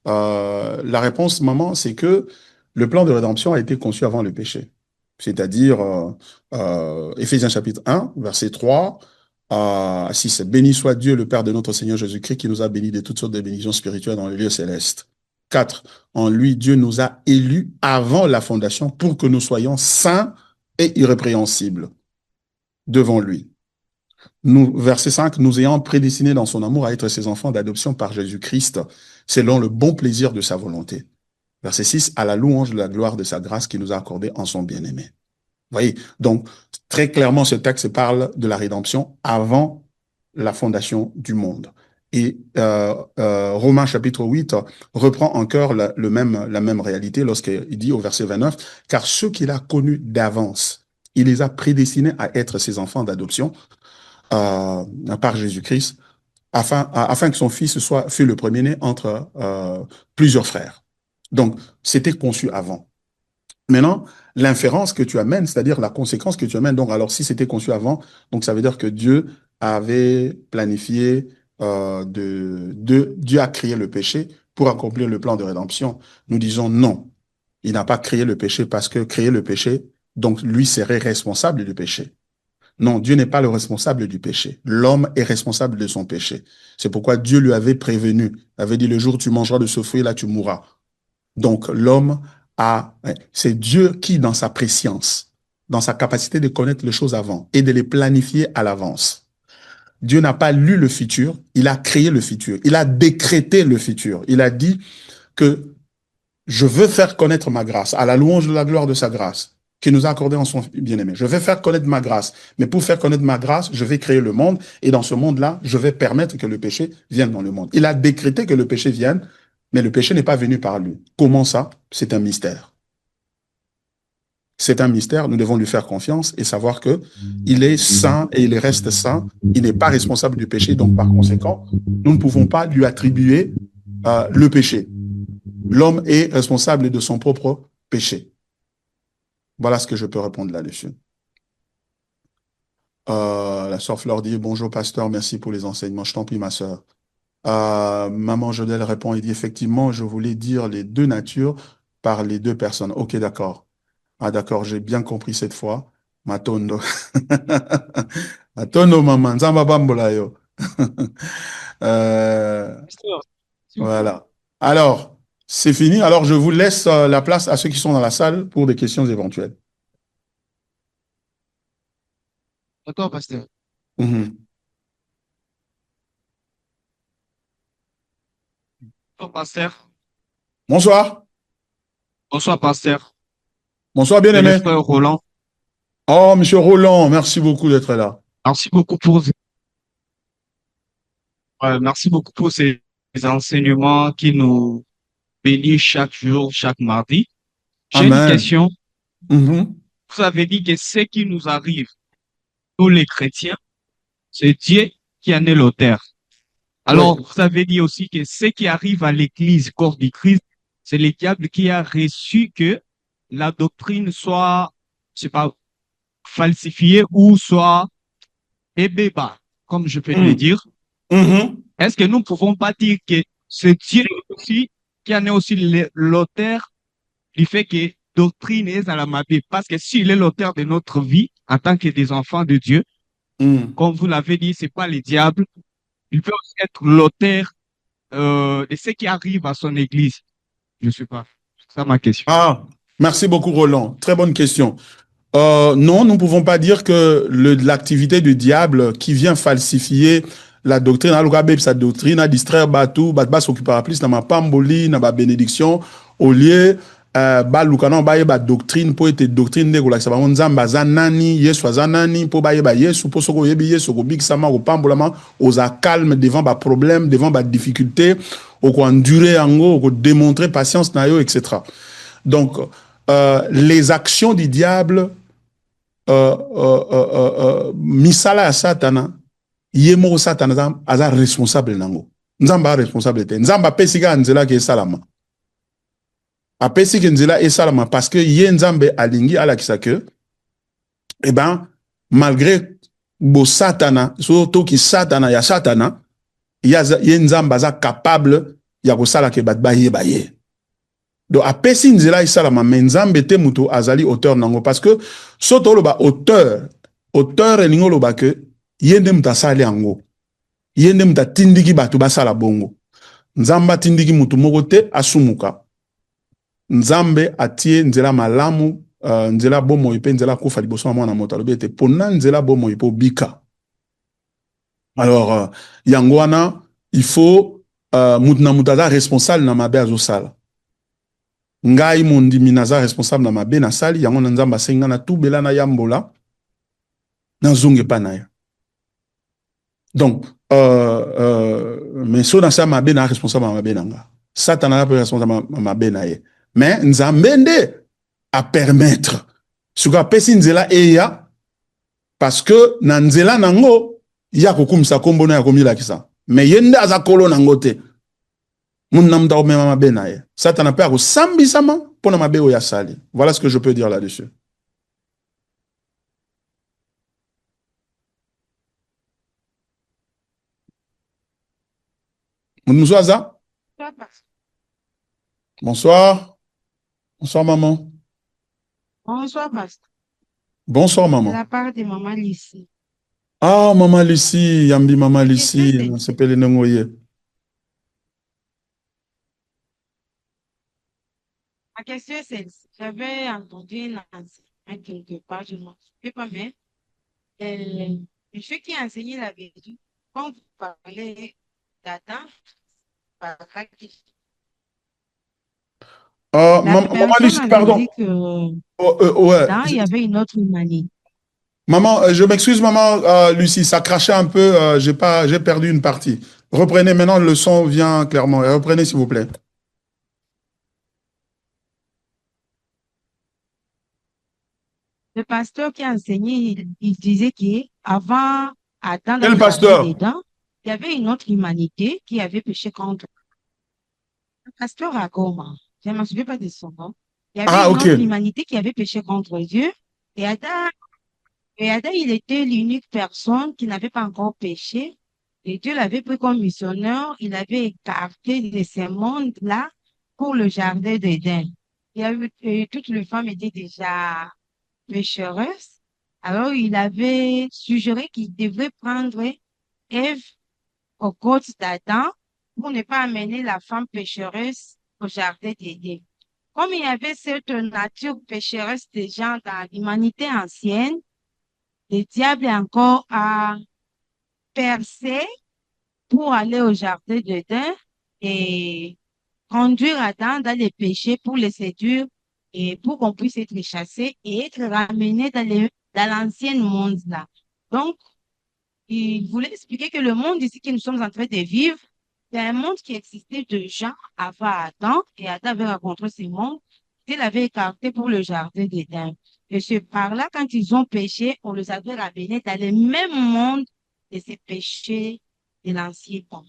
La réponse, maman, c'est que le plan de rédemption a été conçu avant le péché. C'est-à-dire, Éphésiens chapitre 1, verset 3 à 6. Béni soit Dieu, le Père de notre Seigneur Jésus-Christ, qui nous a bénis de toutes sortes de bénédictions spirituelles dans les lieux célestes. 4. En lui, Dieu nous a élus avant la fondation pour que nous soyons saints et irrépréhensibles devant lui. Nous, verset 5, nous ayant prédestinés dans son amour à être ses enfants d'adoption par Jésus-Christ, selon le bon plaisir de sa volonté. Verset 6, à la louange de la gloire de sa grâce qui nous a accordé en son bien-aimé. Vous voyez, donc très clairement, ce texte parle de la rédemption avant la fondation du monde. Et Romains chapitre 8 reprend encore la même réalité lorsqu'il dit au verset 29, car ceux qu'il a connus d'avance, Il les a prédestinés à être ses enfants d'adoption par Jésus-Christ, afin que son fils fût le premier-né entre plusieurs frères. Donc, c'était conçu avant. Maintenant, l'inférence que tu amènes, c'est-à-dire la conséquence que tu amènes, donc alors si c'était conçu avant, donc ça veut dire que Dieu avait planifié, Dieu a créé le péché pour accomplir le plan de rédemption. Nous disons non, il n'a pas créé le péché parce que créer le péché, donc lui serait responsable du péché. Non, Dieu n'est pas le responsable du péché. L'homme est responsable de son péché. C'est pourquoi Dieu lui avait prévenu, avait dit le jour où tu mangeras de ce fruit, là tu mourras. Donc l'homme c'est Dieu qui, dans sa préscience, dans sa capacité de connaître les choses avant et de les planifier à l'avance. Dieu n'a pas lu le futur, il a créé le futur, il a décrété le futur. Il a dit que je veux faire connaître ma grâce, à la louange de la gloire de sa grâce, qui nous a accordé en son bien-aimé. Je vais faire connaître ma grâce, mais pour faire connaître ma grâce, je vais créer le monde, et dans ce monde-là, je vais permettre que le péché vienne dans le monde. Il a décrété que le péché vienne, mais le péché n'est pas venu par lui. Comment ça? C'est un mystère. C'est un mystère, nous devons lui faire confiance et savoir que il est saint et il reste saint, il n'est pas responsable du péché, donc par conséquent, nous ne pouvons pas lui attribuer le péché. L'homme est responsable de son propre péché. Voilà ce que je peux répondre là-dessus. La sœur Flore dit, bonjour pasteur, merci pour les enseignements. Je t'en prie, ma sœur. Maman Jodel répond et dit, effectivement, je voulais dire les deux natures par les deux personnes. Ok, d'accord. Ah, d'accord, j'ai bien compris cette fois. Matondo. Matondo, maman. Nzamba bambola yo. Voilà. Alors, c'est fini. Alors, je vous laisse la place à ceux qui sont dans la salle pour des questions éventuelles. D'accord, pasteur. Mhm. Bonsoir, pasteur. Bonsoir. Bonsoir, pasteur. Bonsoir, C'est le bien-aimé. frère Roland. Oh, monsieur Roland, merci beaucoup d'être là. Merci beaucoup pour ces enseignements qui nous bénissent chaque jour, chaque mardi. J'ai une Amen. question. Mhm. Vous avez dit que ce qui nous arrive, nous les chrétiens, c'est Dieu qui en est l'auteur. Alors, Oui. vous avez dit aussi que ce qui arrive à l'Église, corps du Christ, c'est le diable qui a reçu que la doctrine soit, je sais pas, falsifiée ou soit ébéba, comme je peux le Mhm. dire. Mhm. Est-ce que nous ne pouvons pas dire que c'est Dieu aussi qui en est aussi l'auteur du fait que doctrine est à la mabé? Parce que s'il est l'auteur de notre vie en tant que des enfants de Dieu, Mhm. comme vous l'avez dit, c'est pas le diable. Il peut aussi être l'auteur de ce qui arrive à son église. Je ne sais pas. C'est ça ma question. Ah, merci beaucoup, Roland. Très bonne question. Non, nous ne pouvons pas dire que l'activité du diable qui vient falsifier la doctrine, sa doctrine, à distraire Batou, Batba s'occupera plus dans ma pamboli, dans ma bénédiction, au lieu, Balukana, ba doctrine, pour être doctrine de Gola, ça va, on zamba zanani, yesu zanani, pour ba yesu, pour soko yebi yesu, ko big sama, au pambolama, aux calme devant ba problème, devant ba difficulté, au ko endurer ango, au ko démontrer patience na yo, etc. Donc, les actions du diable, misala ya satana ye moko satana aza responsable nango, nzamba responsable te, nzamba apesi kaka nzela ke esalama, apesi ke nzela esalama parce que ye nzambe alingi alakisa ke eh ben malgré bo satana so toki satana ya satana ye nzamba aza capable ya kosala ke bato bayeba ye. Donc apesi nzela esalama mais nzambe te mutu azali auteur nango parce que soto loba auteur elingo loba ke yende mutu asali yango, yende mutu atindiki bato basala bongo, nzambe atindiki mutu moko te asumuka, nzambe atie nzela malamu, nzela bomoi mpe nzela kufa liboso ya mwana moto, alobi ete pona nzela bomoi mpo bika. Alors yango wana il faut mutu na mutu aza responsable na mabe azosala. Ngai mondimi naza responsable na mabe na sali yango na nzamba senga na tubela na yambola na zonge pa na ya. Donc mais so na sa mabe na responsable na mabe nanga, satana na responsable na mabe na ye, mais nzambe nde a permettre soki apesi nzela eya parce que na nzela nango ya kokumisa kombo na ya komilakisa me ye nde aza kolo nango te muna muta komema mabe na ye satana mpe akosambisama mpona mabe oyo asali. Voilà ce que je peux dire là-dessus. Mounouzo aza? Bonsoir. Bonsoir maman. Bonsoir, pasteur. Bonsoir De maman. la part de maman Lucie. Ah maman Lucie, yambi maman Question Lucie, c'est- s'appelle Nengoye. Ma question est celle-ci. J'avais entendu une enseignante quelque part, je ne m'en souviens pas, mais monsieur qui a enseigné la vérité, quand vous parlez d'Adam, la Maman personne Lucie, avait pardon. dit que Ouais. Adam, il y avait une autre humanité. Maman, je m'excuse, maman Lucie, ça crachait un peu, j'ai perdu une partie. Reprenez maintenant, le son vient clairement. Reprenez, s'il vous plaît. Le pasteur qui a enseigné, il disait qu'avant Adam dans Quel le jardin pasteur? d'Éden, il y avait une autre humanité qui avait péché contre le pasteur Agoma. Je ne me souviens pas de son nom. Il y avait Ah, une ok. autre humanité qui avait péché contre Dieu. Et Adam, il était l'unique personne qui n'avait pas encore péché. Et Dieu l'avait pris comme missionnaire. Il avait écarté de ce monde-là pour le jardin d'Éden. Toutes les femmes étaient déjà pécheresse. Alors, il avait suggéré qu'il devrait prendre Ève aux côtes d'Adam pour ne pas amener la femme pécheresse au jardin d'Éden. Comme il y avait cette nature pécheresse des gens dans l'humanité ancienne, le diable encore a percé pour aller au jardin d'Éden et conduire Adam dans les péchés pour les séduire et pour qu'on puisse être chassé et être ramené dans l'ancien monde là. Donc, il voulait expliquer que le monde ici que nous sommes en train de vivre, c'est un monde qui existait déjà avant Adam et Adam avait rencontré ce monde qu'il avait écarté pour le jardin d'Éden. Et c'est par là, quand ils ont péché, on les avait ramenés dans le même monde de ces péchés de l'ancien temps.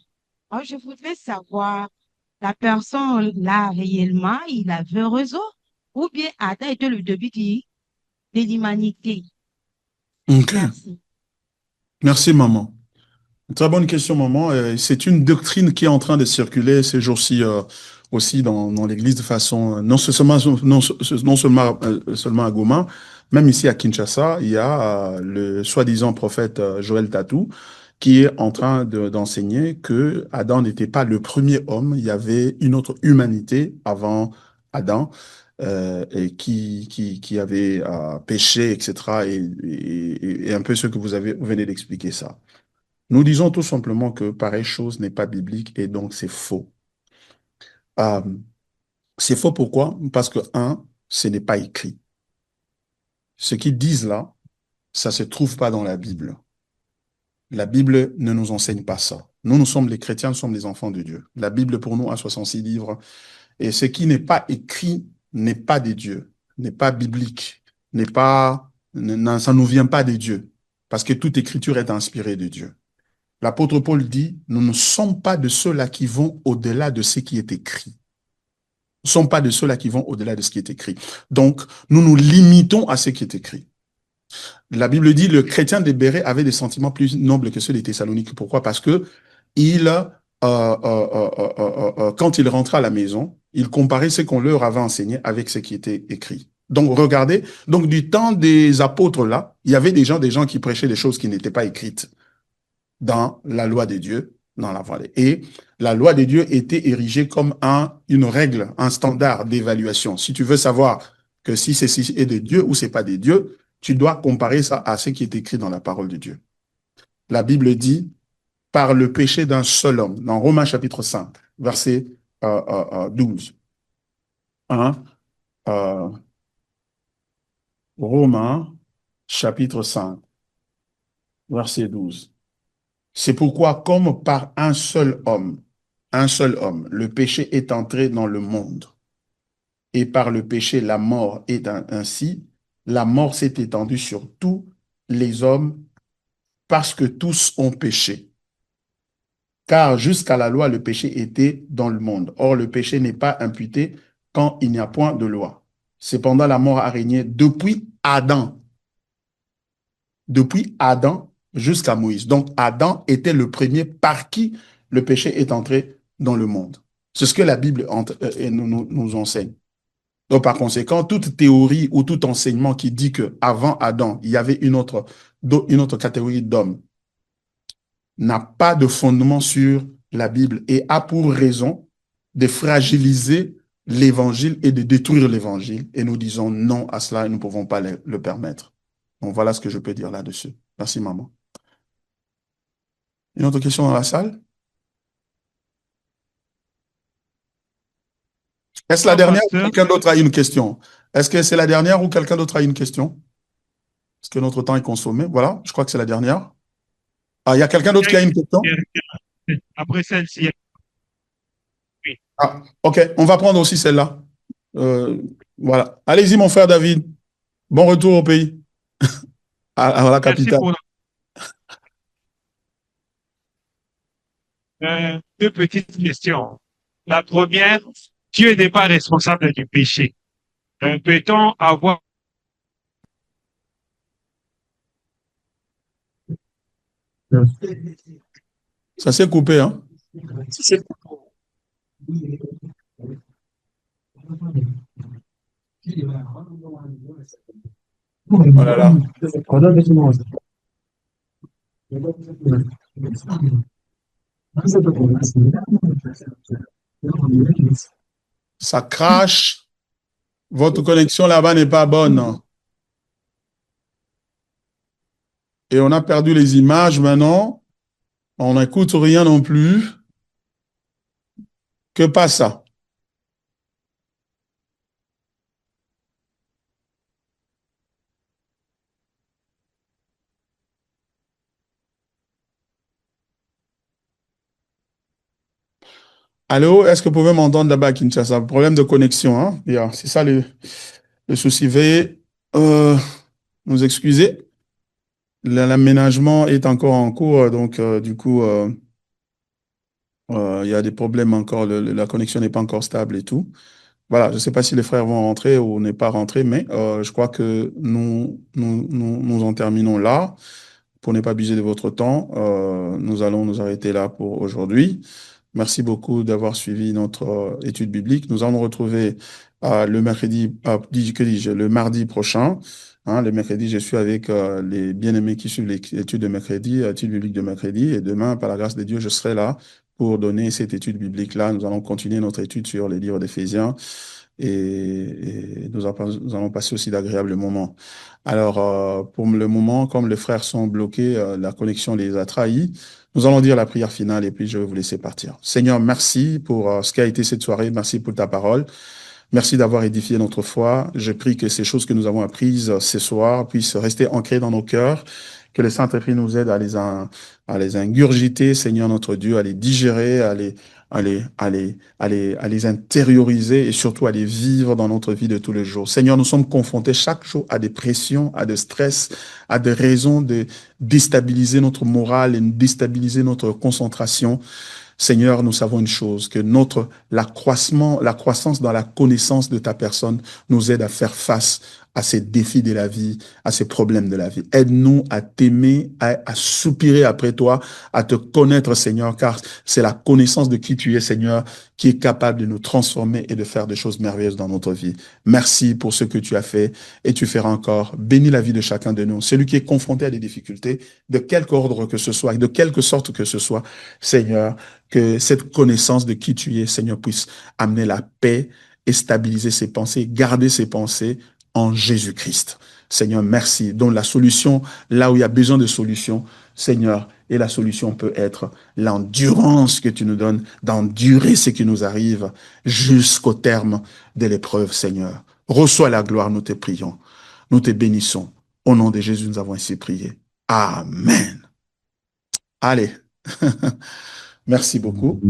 Alors, je voudrais savoir la personne là réellement, il avait raison, ou bien Adam était le début de l'humanité. Ok. Merci. Merci, maman. Très bonne question, maman. C'est une doctrine qui est en train de circuler ces jours-ci aussi dans l'Église de façon non seulement à Goma, même ici à Kinshasa, il y a le soi-disant prophète Joël Tatou qui est en train d'enseigner que Adam n'était pas le premier homme, il y avait une autre humanité avant Adam. Et qui avait péché, etc. Et un peu ce que vous venez d'expliquer ça. Nous disons tout simplement que pareille chose n'est pas biblique et donc c'est faux. Euh, c'est faux pourquoi? Parce que, un, ce n'est pas écrit. Ce qu'ils disent là, ça ne se trouve pas dans la Bible. La Bible ne nous enseigne pas ça. Nous sommes les chrétiens, nous sommes les enfants de Dieu. La Bible pour nous a 66 livres. Et ce qui n'est pas écrit n'est pas des dieux, n'est pas biblique, ça ne nous vient pas des dieux. Parce que toute écriture est inspirée de Dieu. L'apôtre Paul dit, nous ne sommes pas de ceux-là qui vont au-delà de ce qui est écrit. Nous ne sommes pas de ceux-là qui vont au-delà de ce qui est écrit. Donc, nous nous limitons à ce qui est écrit. La Bible dit, le chrétien de Bérée avait des sentiments plus nobles que ceux des Thessaloniques. Pourquoi? Parce que quand il rentrait à la maison, il comparait ce qu'on leur avait enseigné avec ce qui était écrit. Donc, regardez, donc du temps des apôtres là, il y avait des gens qui prêchaient des choses qui n'étaient pas écrites dans la loi de Dieu, dans la voie. Et la loi de Dieu était érigée comme une règle, un standard d'évaluation. Si tu veux savoir que si ceci est de Dieu ou c'est pas de Dieu, tu dois comparer ça à ce qui est écrit dans la parole de Dieu. La Bible dit, par le péché d'un seul homme, dans Romains chapitre 5, verset 12. Hein? Romains chapitre 5, verset 12. C'est pourquoi, comme par un seul homme, le péché est entré dans le monde, et par le péché, la mort est ainsi, la mort s'est étendue sur tous les hommes parce que tous ont péché. Car jusqu'à la loi, le péché était dans le monde. Or, le péché n'est pas imputé quand il n'y a point de loi. Cependant, la mort a régné depuis Adam jusqu'à Moïse. Donc, Adam était le premier par qui le péché est entré dans le monde. C'est ce que la Bible nous enseigne. Donc, par conséquent, toute théorie ou tout enseignement qui dit qu'avant Adam, il y avait une autre catégorie d'hommes n'a pas de fondement sur la Bible et a pour raison de fragiliser l'évangile et de détruire l'évangile. Et nous disons non à cela et nous ne pouvons pas le permettre. Donc, voilà ce que je peux dire là-dessus. Merci, maman. Une autre question dans la salle? Est-ce la dernière ou quelqu'un d'autre a une question? Est-ce que c'est la dernière ou quelqu'un d'autre a une question? Est-ce que notre temps est consommé? Voilà, je crois que c'est la dernière. Ah, il y a quelqu'un d'autre qui a une question? Après celle-ci. Oui. Ah, ok, on va prendre aussi celle-là. Voilà. Allez-y, mon frère David. Bon retour au pays, à la Merci capitale. pour deux petites questions. La première, Dieu n'est pas responsable du péché. Peut-on avoir Ça s'est coupé, hein? Oh là là. Ça crache. Votre connexion là-bas n'est pas bonne. Et on a perdu les images maintenant. On n'écoute rien non plus. Que passe ça? Allô, est-ce que vous pouvez m'entendre là-bas à Kinshasa? Problème de connexion, hein? Yeah, c'est ça le souci. Veuillez nous excuser. L'aménagement est encore en cours, donc du coup, il y a des problèmes encore. La connexion n'est pas encore stable et tout. Voilà, je ne sais pas si les frères vont rentrer ou n'est pas rentrer, mais je crois que nous en terminons là. Pour ne pas abuser de votre temps, nous allons nous arrêter là pour aujourd'hui. Merci beaucoup d'avoir suivi notre étude biblique. Nous allons nous retrouver le mercredi, le mardi prochain. Hein, le mercredi, je suis avec les bien-aimés qui suivent l'étude de mercredi, l'étude biblique de mercredi. Et demain, par la grâce de Dieu, je serai là pour donner cette étude biblique-là. Nous allons continuer notre étude sur les livres d'Éphésiens et nous allons passer aussi d'agréables moments. Alors, pour le moment, comme les frères sont bloqués, la connexion les a trahis, nous allons dire la prière finale et puis je vais vous laisser partir. Seigneur, merci pour ce qui a été cette soirée. Merci pour ta parole. Merci d'avoir édifié notre foi. Je prie que ces choses que nous avons apprises ce soir puissent rester ancrées dans nos cœurs, que le Saint-Esprit nous aide à les ingurgiter, Seigneur notre Dieu, à les digérer, à les intérioriser et surtout à les vivre dans notre vie de tous les jours. Seigneur, nous sommes confrontés chaque jour à des pressions, à des stress, à des raisons de déstabiliser notre morale et de déstabiliser notre concentration. Seigneur, nous savons une chose, que la croissance dans la connaissance de ta personne nous aide à faire face à ces défis de la vie, à ces problèmes de la vie. Aide-nous à t'aimer, à soupirer après toi, à te connaître, Seigneur, car c'est la connaissance de qui tu es, Seigneur, qui est capable de nous transformer et de faire des choses merveilleuses dans notre vie. Merci pour ce que tu as fait et tu feras encore. Bénis la vie de chacun de nous. Celui qui est confronté à des difficultés, de quelque ordre que ce soit, de quelque sorte que ce soit, Seigneur, que cette connaissance de qui tu es, Seigneur, puisse amener la paix et stabiliser ses pensées, garder ses pensées en Jésus-Christ. Seigneur, merci. Donc la solution, là où il y a besoin de solution, Seigneur, et la solution peut être l'endurance que tu nous donnes, d'endurer ce qui nous arrive jusqu'au terme de l'épreuve, Seigneur. Reçois la gloire, nous te prions. Nous te bénissons. Au nom de Jésus, nous avons ainsi prié. Amen. Allez. Merci beaucoup.